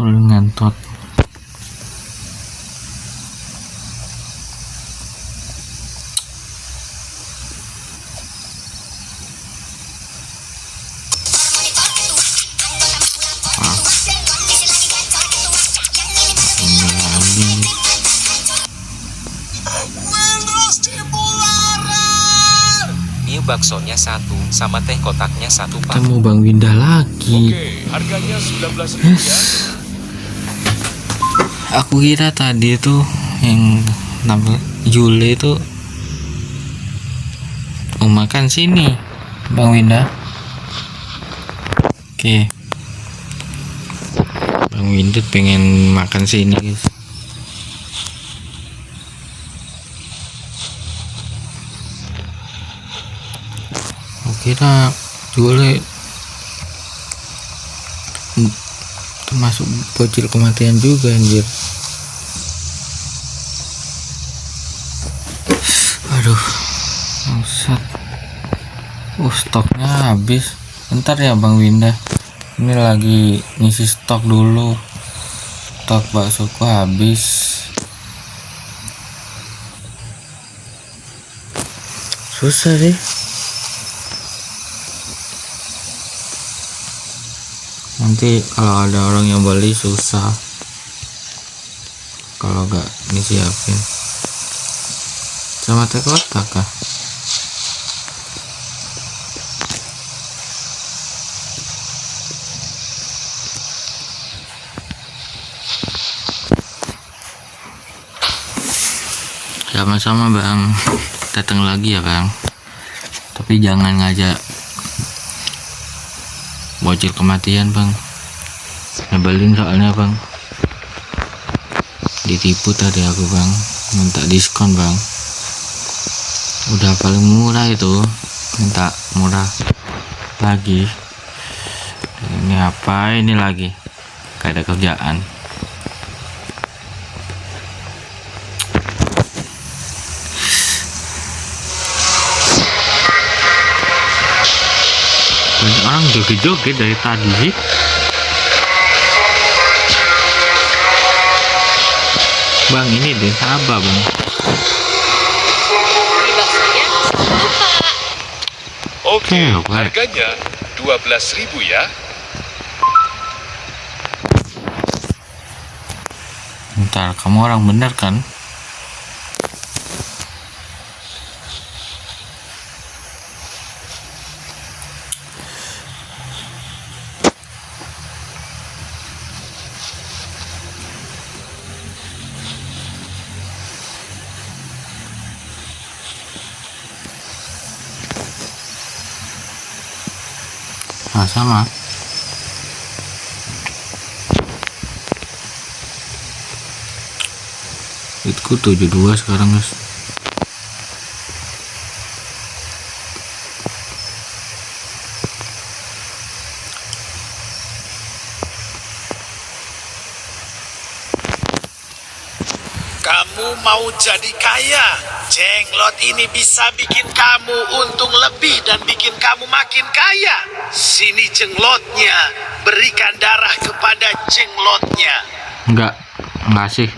C: Ini baksonya 1 sama teh kotaknya 1 pak.
A: Ketemu Bang Winda lagi.
D: Oke, harganya 19.000 ya.
A: Aku kira tadi tuh yang namanya Jule itu mau makan sini Bang Winda. Oke, Bang Winda pengen makan sini guys. Kira Jule termasuk bocil kematian juga anjir. Aduh, bangsat. Stoknya habis. Bentar ya Bang Winda. Ini lagi ngisi stok dulu. Stok baksoku habis. Susah deh. Nanti kalau ada orang yang beli susah kalau gak disiapin. Sama teh kotak kah? Sama-sama Bang, datang lagi ya Bang, tapi jangan ngajak bocil kematian Bang, nyebelin soalnya Bang. Ditipu tadi aku Bang, minta diskon Bang, udah paling murah itu, minta murah lagi. Ini apa ini lagi, gak ada kerjaan. Banyak orang joget-joget dari tadi sih. Bang, ini deh Sabah Bang.
D: Oke,
A: Oke.
D: harganya 12.000 ya.
A: Bentar, kamu orang bener kan? Nah, sama. Duitku 72 sekarang guys.
J: Kamu mau jadi kaya. Jenglot ini bisa bikin kamu untung lebih dan bikin kamu makin kaya. Sini jenglotnya, berikan darah kepada jenglotnya.
A: Enggak sih.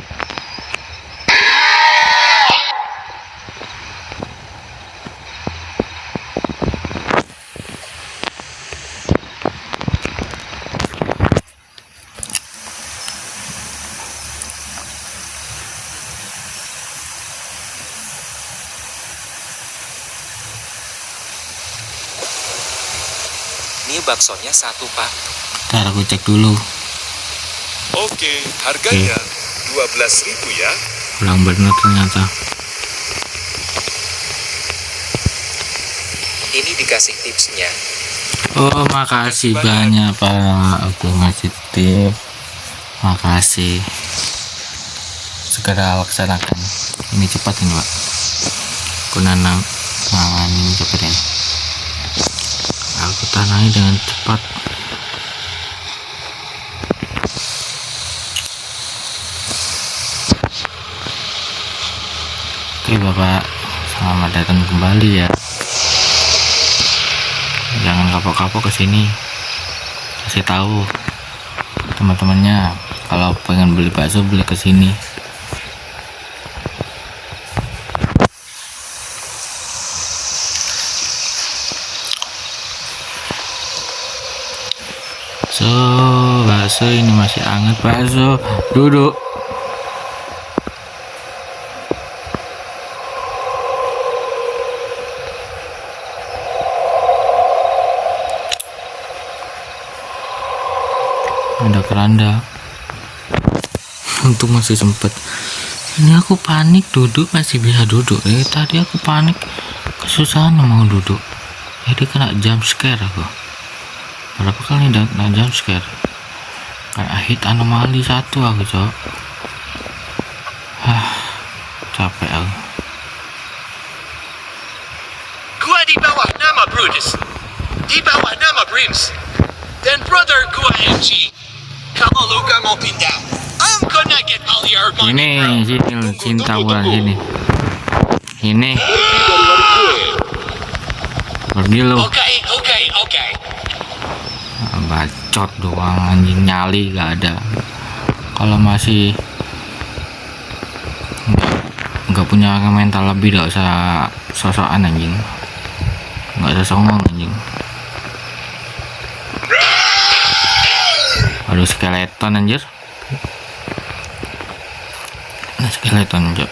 C: Ini baksonya 1, Pak.
A: Ntar aku cek dulu.
D: Oke, harganya 12.000 ya.
A: Kurang bener ternyata.
C: Ini dikasih tipsnya.
A: Oh, makasih banyak Pak. Aku ngasih tips. Makasih. Segera laksanakan. Ini cepat ini Pak. Aku nanam ini cepat ini. Aku tanami dengan cepat. Oke Bapak, selamat datang kembali ya. Jangan kapok-kapok kesini. Kasih tahu teman-temannya kalau pengen beli bakso beli kesini. So, bakso ini masih hangat bakso. Duduk. Ada keranda. Untung masih sempet. Ini aku panik duduk masih bisa duduk. Tadi aku panik kesusahan mau duduk. Jadi kena jump scare aku. Berapa kali kena jump scare? Kayak hit anomali 1 aku cok. Capek aku.
J: Gua di bawah nama Brutus. Di bawah nama Brims. Dan brother gua MG. Kalau lu gak mau pindah, I'm gonna get all your money,
A: Ini
J: bro.
A: sini cinta bukan sini. Ini. Pergi lo.
J: Oke.
A: Bacot doang anjing, nyali gak ada. Kalau masih nggak punya mental lebih gak usah sosokan anjing. Nggak usah songong anjing. Aduh skeleton anjir. Nah skeleton anjir.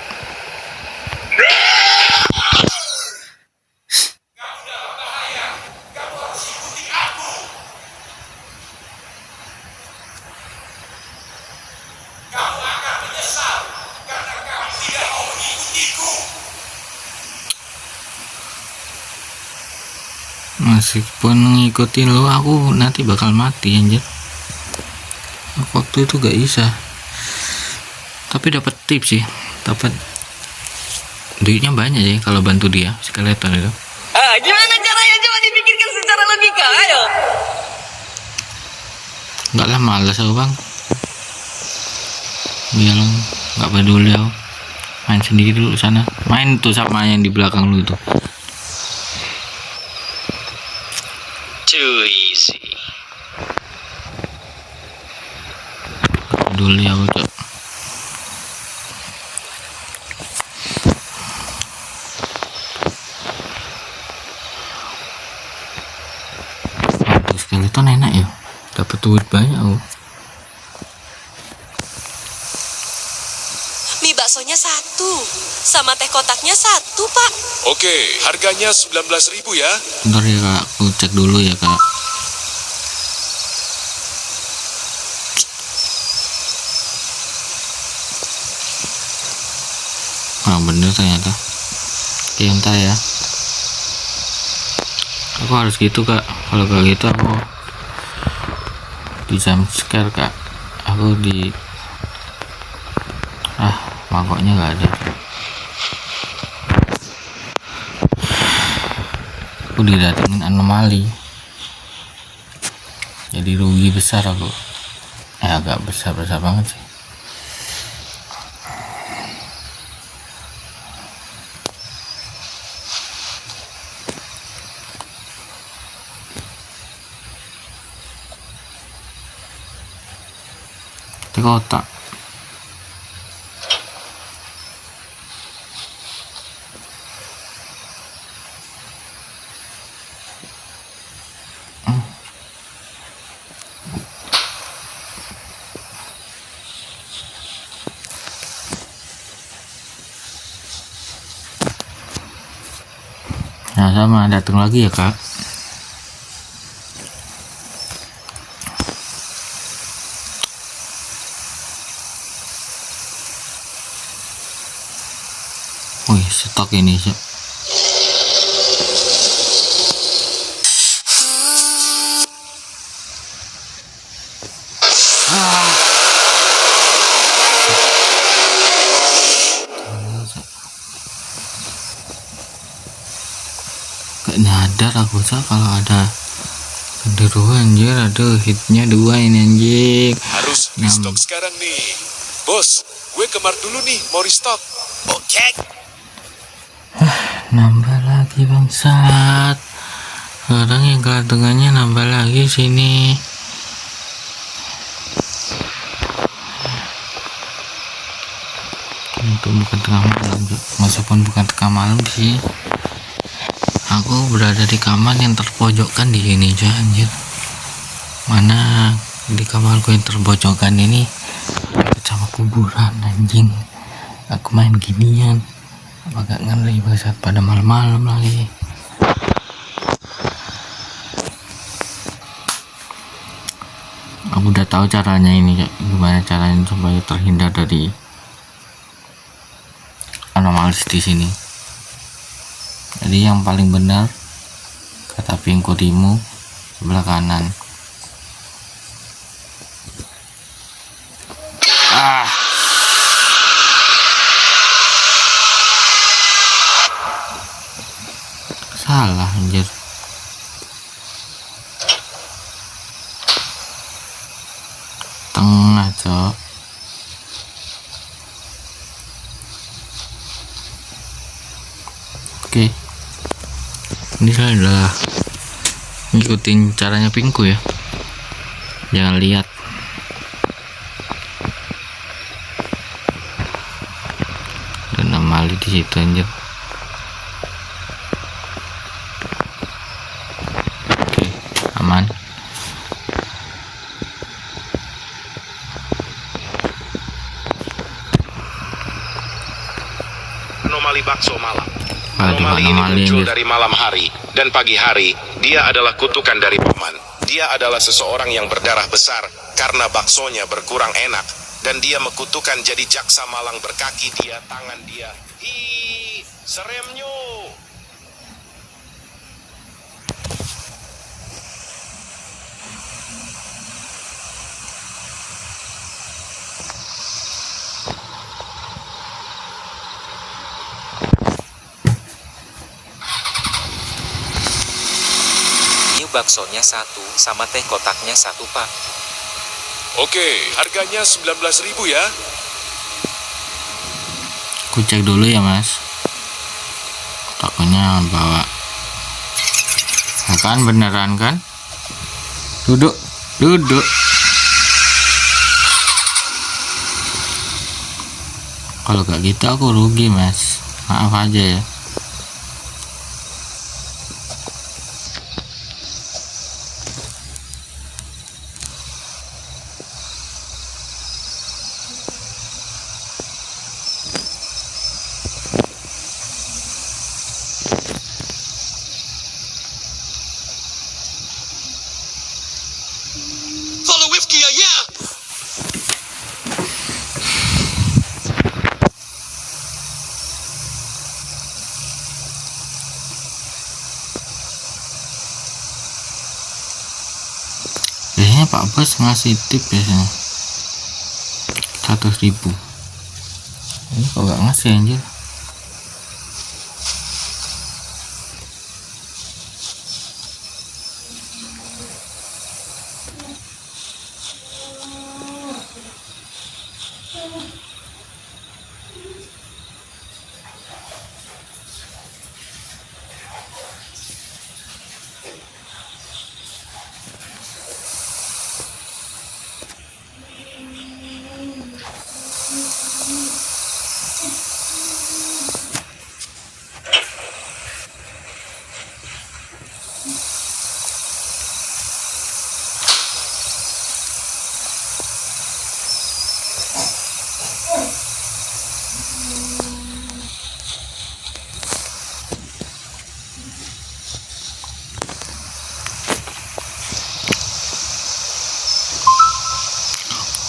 A: Meskipun ngikutin lo aku nanti bakal mati anjir. Waktu itu gak bisa, tapi dapat tips sih, dapat duitnya banyak sih kalau bantu dia skeleton itu.
F: Gimana caranya? Coba dipikirkan secara logika, ayo.
A: Enggak lah, malas aku bang. Bilang nggak peduli aku, main sendiri dulu sana. Main tuh sama yang di belakang lu itu.
G: Too easy.
A: Peduli aku cok. Aduh, skeleton enak ya, dapat duit banyak aku.
B: Mie baksonya 1, sama teh kotaknya 1, Pak.
D: Oke, harganya 19.000 ya.
A: Bentar ya kak, aku cek dulu ya kak. Bener ternyata. Oke, entar ya. Aku harus gitu kak, kalau gak gitu aku di jump scare kak. Aku di mangkoknya gak ada. Aku didatengin anomali, jadi rugi besar aku. Agak besar banget sih. Teh kotak. Nah, sama datang lagi ya kak. Wih, stok ini sih. Gak nyadar aku kalau ada genderuwo anjir. Aduh, hitnya 2 ini anjing.
D: Harus restock sekarang nih. Bos, gue kemar dulu nih, mau restock. Oke.
A: Nambah lagi bangsat. Sekarang yang kelantungannya nambah lagi sini. Itu bukan tengah malam, meskipun bukan tengah malam sih. Aku berada di kamar yang terpojokkan di sini aja anjir. Mana di kamarku yang terpojokkan ini sama kuburan anjing. Aku main ginian agak ngeri banget pada malam-malam lagi. Aku udah tahu caranya ini, gimana caranya supaya terhindar dari anomalis di sini. Jadi yang paling benar kata Pingkurimu sebelah kanan. Salah anjir. Tengah cok. Oke. Ini saya udah ngikutin caranya Pingku ya. Jangan lihat. Dan anomali di situ anjir. Oke, aman.
K: Anomali bakso malam.
A: Aduh,
K: Anomali ini muncul
A: anjir.
K: dari malam hari dan pagi hari. Dia adalah kutukan dari paman. Dia adalah seseorang yang berdarah besar karena baksonya berkurang enak. Dan dia mekutukan jadi jaksa malang berkaki dia, tangan dia. Hi, seremnyo.
C: Ini baksonya 1 sama teh kotaknya 1 pak.
D: Oke, harganya 19.000 ya.
A: Aku cek dulu ya mas. Takutnya bawa. Nah, kan beneran kan? Duduk. Kalau gak gitu aku rugi mas. Maaf aja ya.
J: Follow with Kia, yeah!
A: Biasanya Pak Bos ngasih tip biasanya 100.000. Ini kok gak ngasih anjir.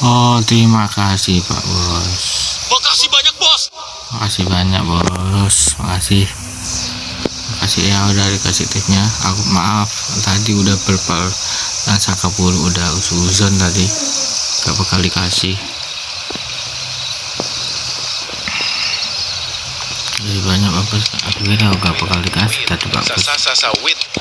A: Oh, terima kasih Pak Bos.
H: Makasih banyak, Bos.
A: Makasih banyak Bos. Makasih. Makasih ya udah dikasih tipnya. Aku maaf tadi udah sangka bulu udah usuzon tadi. Gak bakal dikasih. Lebih banyak apa? Aku kira gak bakal dikasih tadi Pak Bos.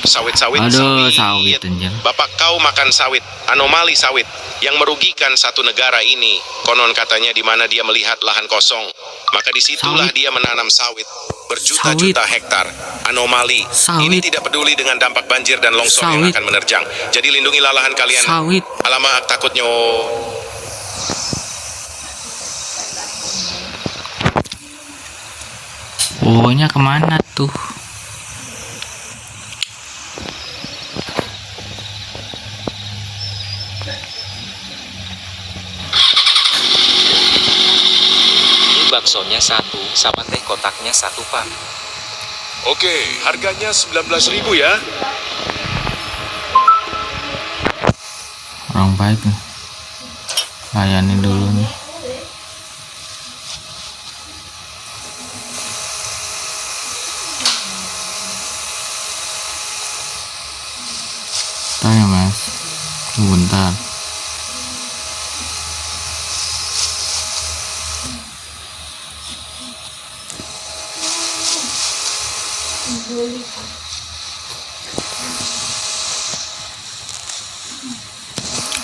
K: Sawit
A: Aduh, sawit anjir.
K: Bapak kau makan sawit, anomali sawit yang merugikan satu negara ini. Konon katanya di mana dia melihat lahan kosong, maka disitulah dia menanam sawit berjuta-juta hektar. Anomali. Ini tidak peduli dengan dampak banjir dan longsor yang akan menerjang. Jadi lindungilah lahan kalian. Alamak, takutnya.
A: Ohnya kemana tuh?
C: Baksonya 1 sama teh kotaknya 1 Pak.
D: Oke, harganya 19.000 ya.
A: Orang baik nih. Layanin dulu nih. Tanya Mas. Bentar.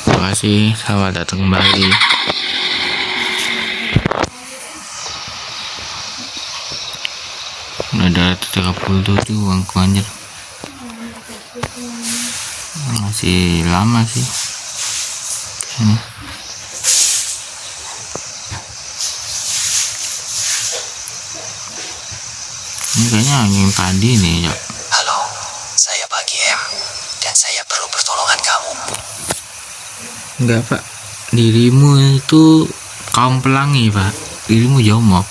A: Terima kasih, selamat datang kembali. Udah 37 uangku anjir. Masih lama sih. Ini. Ini kayaknya yang tadi nih ya.
F: Halo, saya Pak GM dan saya perlu pertolongan kamu.
A: Enggak Pak, dirimu itu kaum pelangi Pak, dirimu jomok.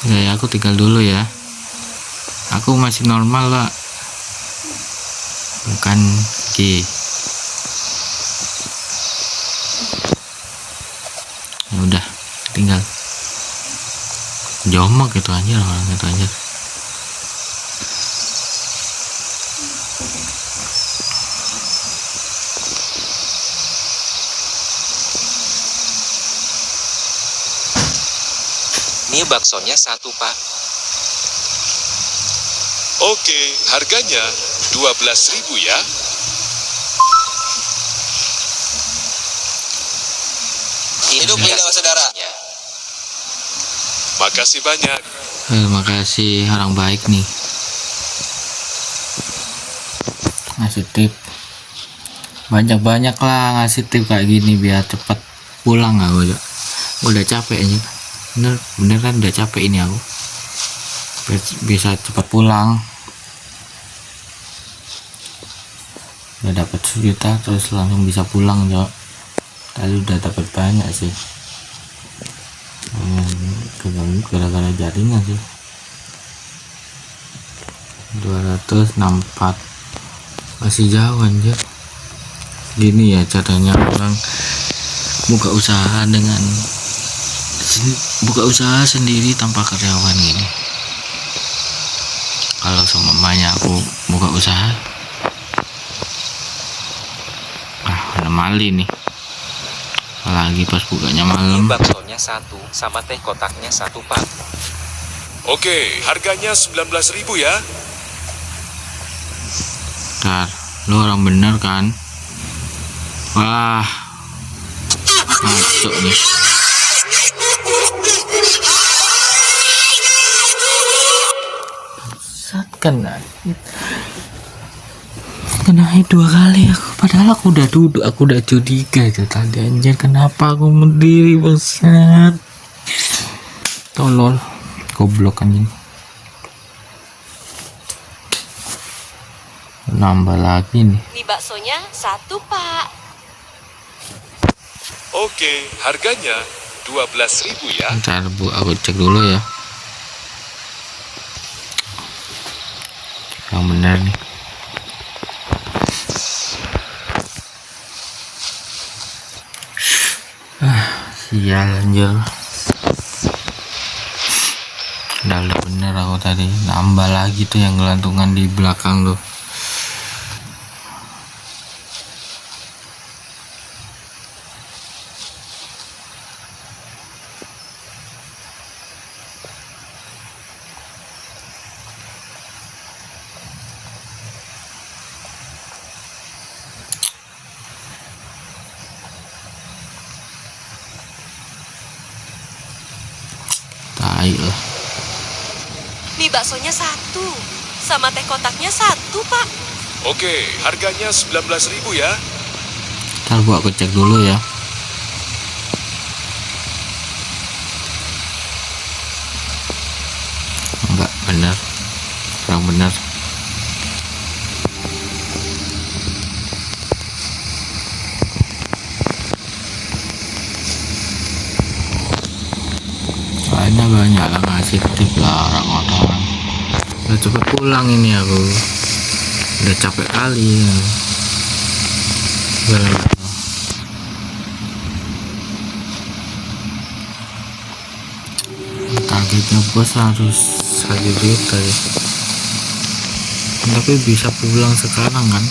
A: Ya aku tinggal dulu ya. Aku masih normal Pak, bukan G. Ya udah, tinggal. Jomok itu aja orang itu aja.
C: Ini baksonya 1 Pak.
D: Oke, harganya 12.000 ya.
F: Hidup Dewa Saudara.
D: Makasih banyak.
A: Terima kasih, orang baik nih. Ngasih tip. Banyak-banyak lah ngasih tip kayak gini biar cepet pulang aku. Udah capek aja. Beneran udah capek ini aku. Bisa cepat pulang. Udah dapat 1 juta terus langsung bisa pulang, Jok. Tadi udah dapat banyak sih. Keganggu gara-gara jaringan sih. 264 masih jauh anjir. Gini ya caranya orang buka usaha sendiri tanpa karyawan gini. Kalau semuanya aku buka usaha, anomali nih. Apalagi pas bukanya malam.
C: Baksonya 1 sama teh kotaknya 1 Pak.
D: Oke, harganya 19.000 ya.
A: Bentar, lu orang bener kan? Wah, ngaco nih. Kena 2 kali aku, padahal aku udah duduk, aku udah curiga itu tadi anjir, kenapa aku berdiri besar. Tolol, goblok anjing. Nambah lagi nih.
B: Ini baksonya 1 Pak.
D: Oke, harganya 12.000 ya.
A: Bentar Bu, aku cek dulu ya. Yang benar nih. sial anjir. Udah bener aku tadi nambah lagi tuh yang gelantungan di belakang tuh. Tai lah.
B: Mie baksonya 1, sama teh kotaknya 1, Pak.
D: Oke, harganya 19.000 ya.
A: Ntar gua aku cek dulu ya. Enggak bener, kurang bener. Banyak lah ngasih tip lah orang-orang. Udah cepet pulang ini aku, udah capek kali ya. Targetnya bos harus 1 juta ya, tapi bisa pulang sekarang kan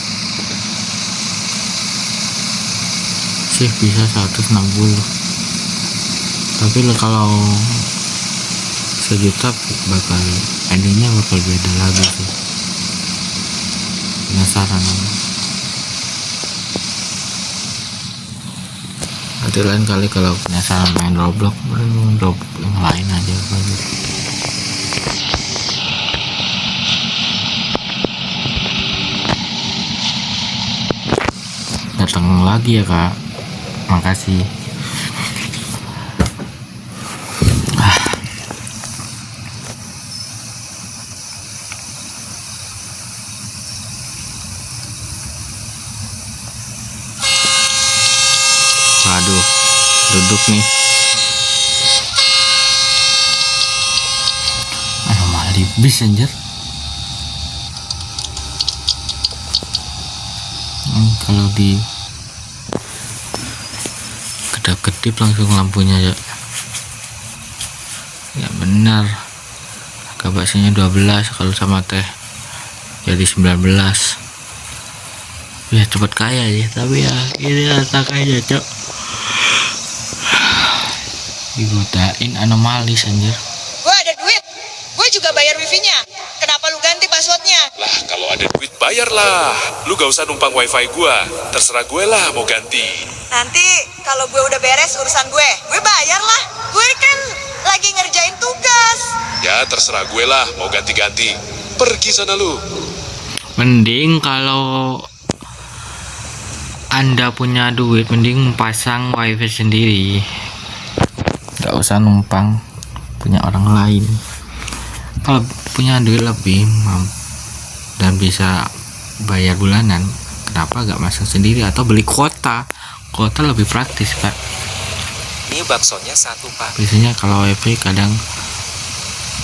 A: sih, bisa 160, tapi kalau 1 juta bakal endingnya bakal beda lagi sih. Penasaran aku. Nanti lain kali kalau penasaran main Roblox, main Roblox yang lain aja gitu. Datang lagi ya kak, makasih. Waduh, duduk nih. Anomali bis anjir. Kalau di kedap-kedip langsung lampunya ya. Ya benar. Harga baksonya 12, kalau sama teh jadi 19. Ya cepet kaya ya, tapi ya ini rata kaya cok. Digodain anomalis anjir.
F: Gue ada duit. Gue juga bayar wifi-nya. Kenapa lu ganti passwordnya?
D: Lah, kalau ada duit bayarlah. Lu gak usah numpang wifi gua. Terserah gue lah mau ganti.
F: Nanti kalau gue udah beres urusan gue bayar lah. Gue kan lagi ngerjain tugas.
D: Ya terserah gue lah mau ganti-ganti. Pergi sana lu.
A: Mending kalau Anda punya duit, mending pasang wifi sendiri. Gak usah numpang punya orang lain. Kalau punya duit lebih dan bisa bayar bulanan, kenapa gak masang sendiri atau beli kuota? Kuota lebih praktis kak.
C: Ini baksonya 1 pak.
A: Biasanya kalau wifi kadang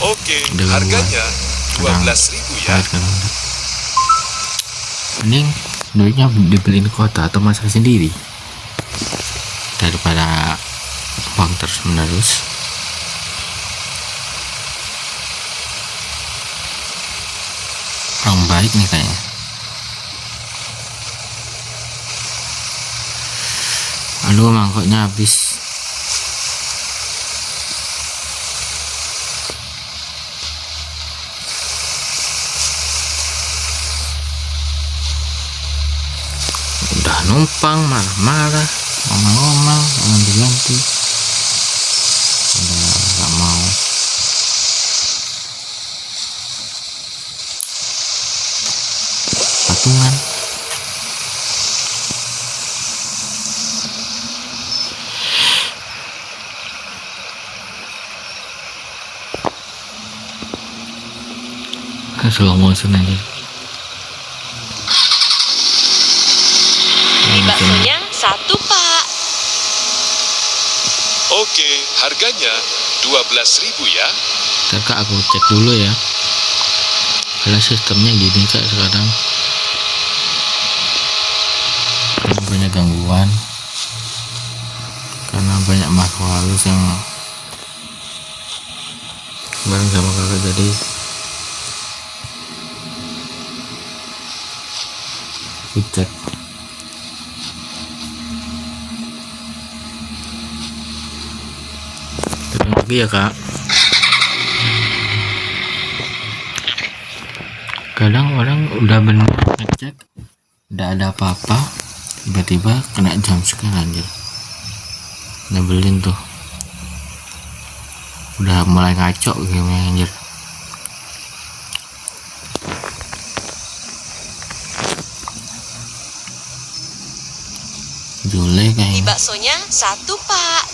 D: Oke, harganya 12.000 ya.
A: Mending duitnya dibeliin kuota atau masak sendiri daripada uang terus menerus. Orang baik nih kayaknya. Aduh, mangkoknya habis. Udah numpang marah-marah, ngomong-ngomong, ganti-ganti. Udah gak mau. Patungan. Slow motion aja.
B: Mie baksonya 1 pak.
D: Oke, harganya 12.000 ya.
A: Ntar kak aku cek dulu ya, karena sistemnya gini kak sekarang, karena banyak gangguan, karena banyak makhluk halus yang bareng sama kakak, jadi dicek. Terima lagi ya kak. Kadang orang udah bener ngecek udah ada apa-apa, tiba-tiba kena jumpscare anjir, nyebelin tuh, udah mulai ngaco gimana anjir. Jule
B: Di
A: kayaknya.
B: baksonya 1 pak.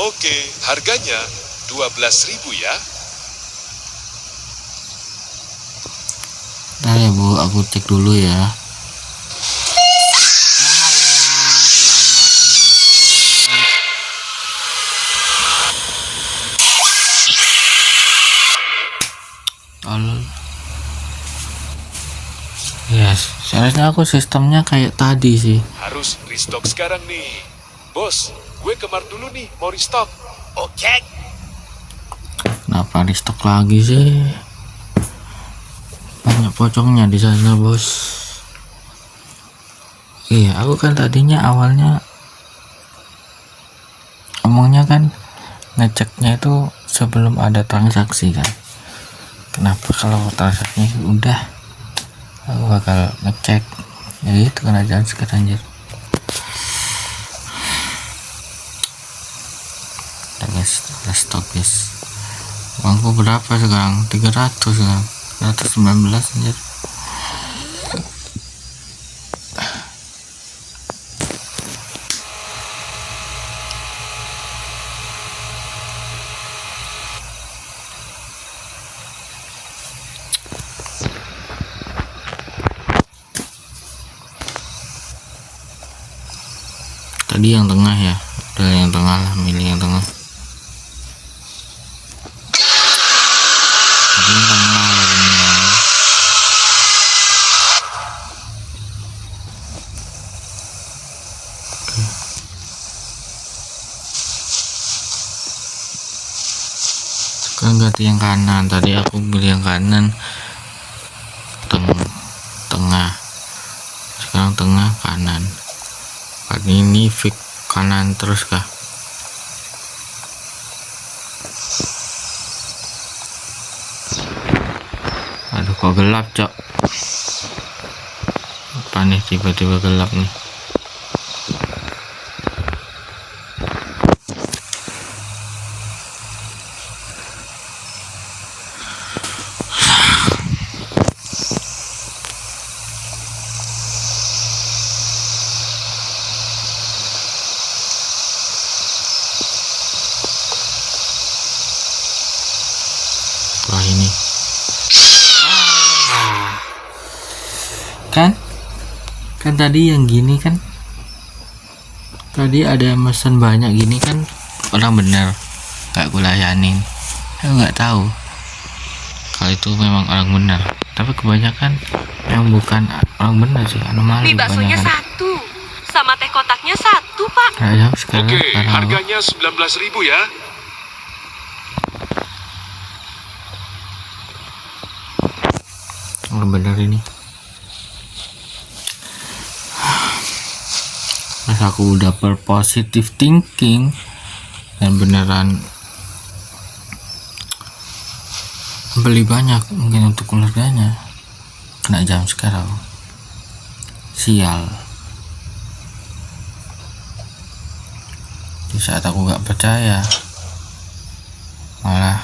D: Oke, harganya 12.000 ya.
A: Nah ya bu, aku cek dulu ya. Tolol. Yes, seharusnya aku sistemnya kayak tadi sih.
D: Harus restock sekarang nih. Bos, gue kemar dulu nih, mau restock.
J: Oke.
A: Kenapa restock lagi sih? Banyak pocongnya di sana bos. Iya, aku kan tadinya awalnya omongnya kan ngeceknya itu sebelum ada transaksi kan. Kenapa kalau transaksinya udah aku bakal ngecek ya itu kan aja sekarang anjir. Nah, guys, restock guys. Uangku berapa sekarang? 300 sekarang. 119 anjir. Tadi yang tengah ya, udah yang tengah lah, milih yang tengah. Tadi yang tengah ya bener. Oke. Sekarang ganti yang kanan. Tadi aku pilih yang kanan, tengah. Sekarang tengah kanan. Ini fix kanan terus kah? Aduh kok gelap cok. Apa nih tiba-tiba gelap nih? Wah ini kan tadi yang gini kan, tadi ada pesan banyak gini kan, orang bener gak kulayanin. Aku nggak tahu kalau itu memang orang benar, tapi kebanyakan yang bukan orang benar sih, anomali
B: Mie baksonya
A: kebanyakan.
B: 1 sama teh kotaknya 1 pak.
A: Ayo sekarang
D: Oke,
A: taruh.
D: harganya 19.000 ya.
A: Orang benar ini. Pas aku udah berpositive thinking dan beneran beli banyak mungkin untuk keluarganya, kena jam sekarang. Sial. Di saat aku gak percaya, malah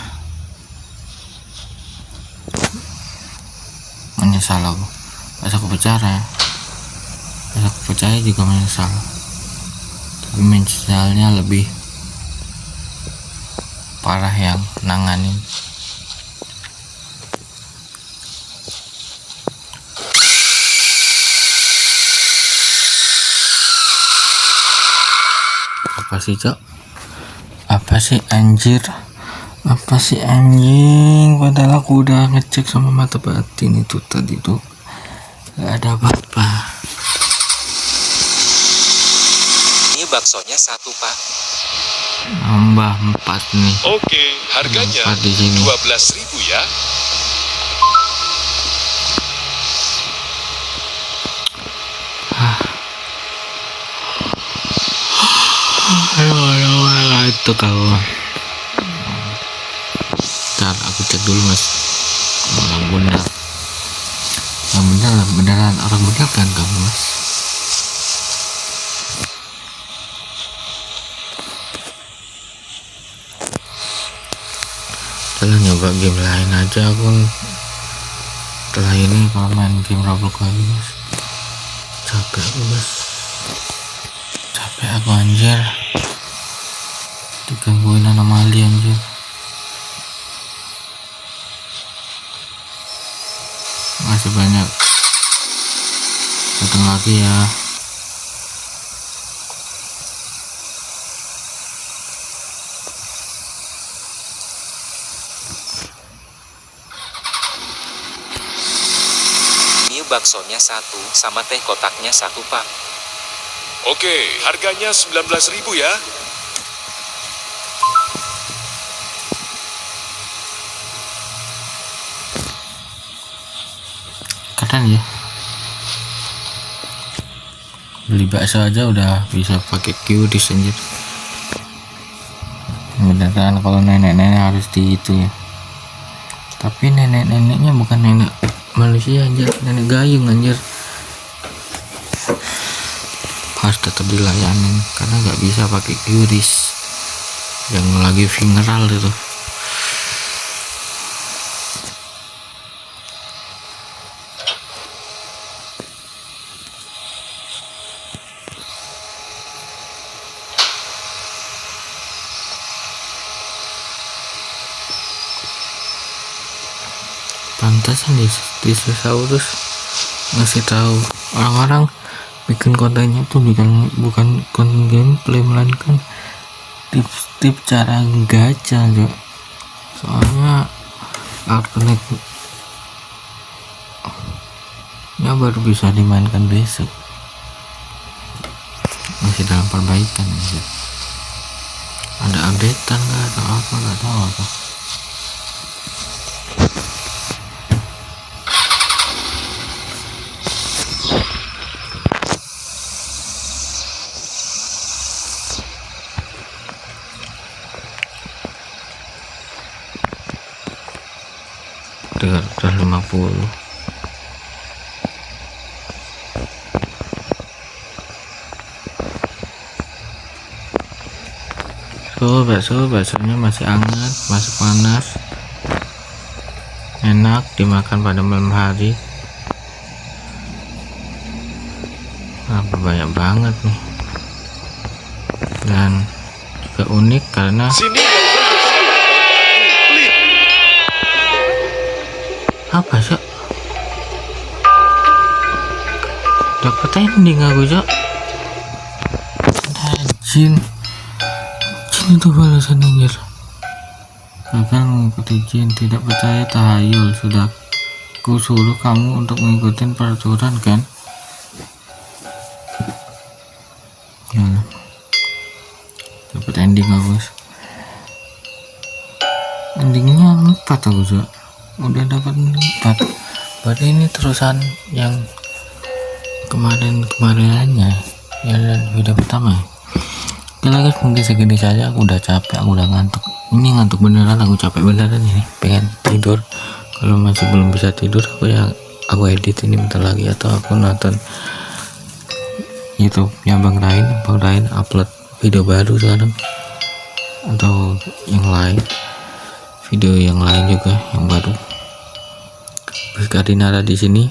A: menyesal aku. Pas aku percaya juga menyesal, tapi menyesalnya lebih parah yang nanganin. Apa sih cok? Apa sih anjir? Apa sih anjing? Padahal aku udah ngecek sama mata batin itu tadi tuh gak ada apa-apa.
C: Ini baksonya 1, Pak.
A: Nambah 4 nih.
D: Oke, harganya
A: 4 di sini.
D: 12.000 ya.
A: Ayo, itu kalau ntar aku cek dulu mas, orang benar, yang beneran orang benar kan kamu mas? Setelah nyoba game lain aja aku setelah ini kalau main game Roblox lagi mas, capek aku mas, capek aku anjir, digangguin anomali anjir. Masih banyak datang lagi ya.
C: Ini baksonya 1 sama teh kotaknya 1, Pak.
D: Oke, harganya 19.000 ya.
A: Keren ya, beli bakso aja udah bisa pakai QRIS anjir. Beneran kalau nenek-nenek harus di itu ya, tapi nenek-neneknya bukan nenek Malaysia anjir, nenek gayung anjir, harus tetap dilayanin karena nggak bisa pakai QRIS yang lagi viral itu. Pantasan di Dinosaurus ngasih tahu orang-orang bikin kontennya tuh bukan konten gameplay, melainkan tips-tips cara gacha aja. Soalnya Arknight nya baru bisa dimainkan besok, masih dalam perbaikan aja. Ada updatean nggak atau apa, nggak tahu apa. Udah 50. Baksonya masih hangat, masih panas, enak dimakan pada malam hari. Banyak banget nih, dan juga unik karena apa sih, dapat ending aku cok. Jin itu balasan anjir. Gagal mengikuti jin, tidak percaya tahayul. Sudah ku suruh kamu untuk mengikuti peraturan kan? Ya, dapat ending aku. Endingnya 4 aku cok. Udah dapat 4. Berarti ini terusan yang kemarinannya ya, dan video pertama. Oke lah guys, mungkin segini saja. Aku udah capek, aku udah ngantuk. Ini ngantuk beneran, aku capek beneran ini, pengen tidur. Kalau masih belum bisa tidur, aku edit ini bentar lagi, atau aku nonton YouTube-nya Bang Rain upload video baru sekarang, atau yang lain, video yang lain juga yang baru. Kardinara di sini.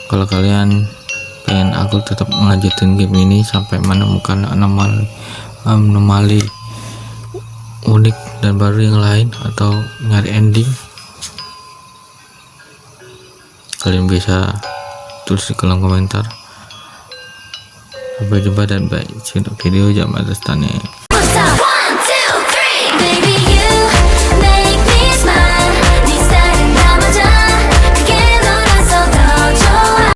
A: Kalau kalian pengen aku tetap melanjutin game ini sampai menemukan anomali unik dan baru yang lain, atau nyari ending, kalian bisa tulis di kolom komentar. Sampai jumpa dan bye. See you video jam atas tanya.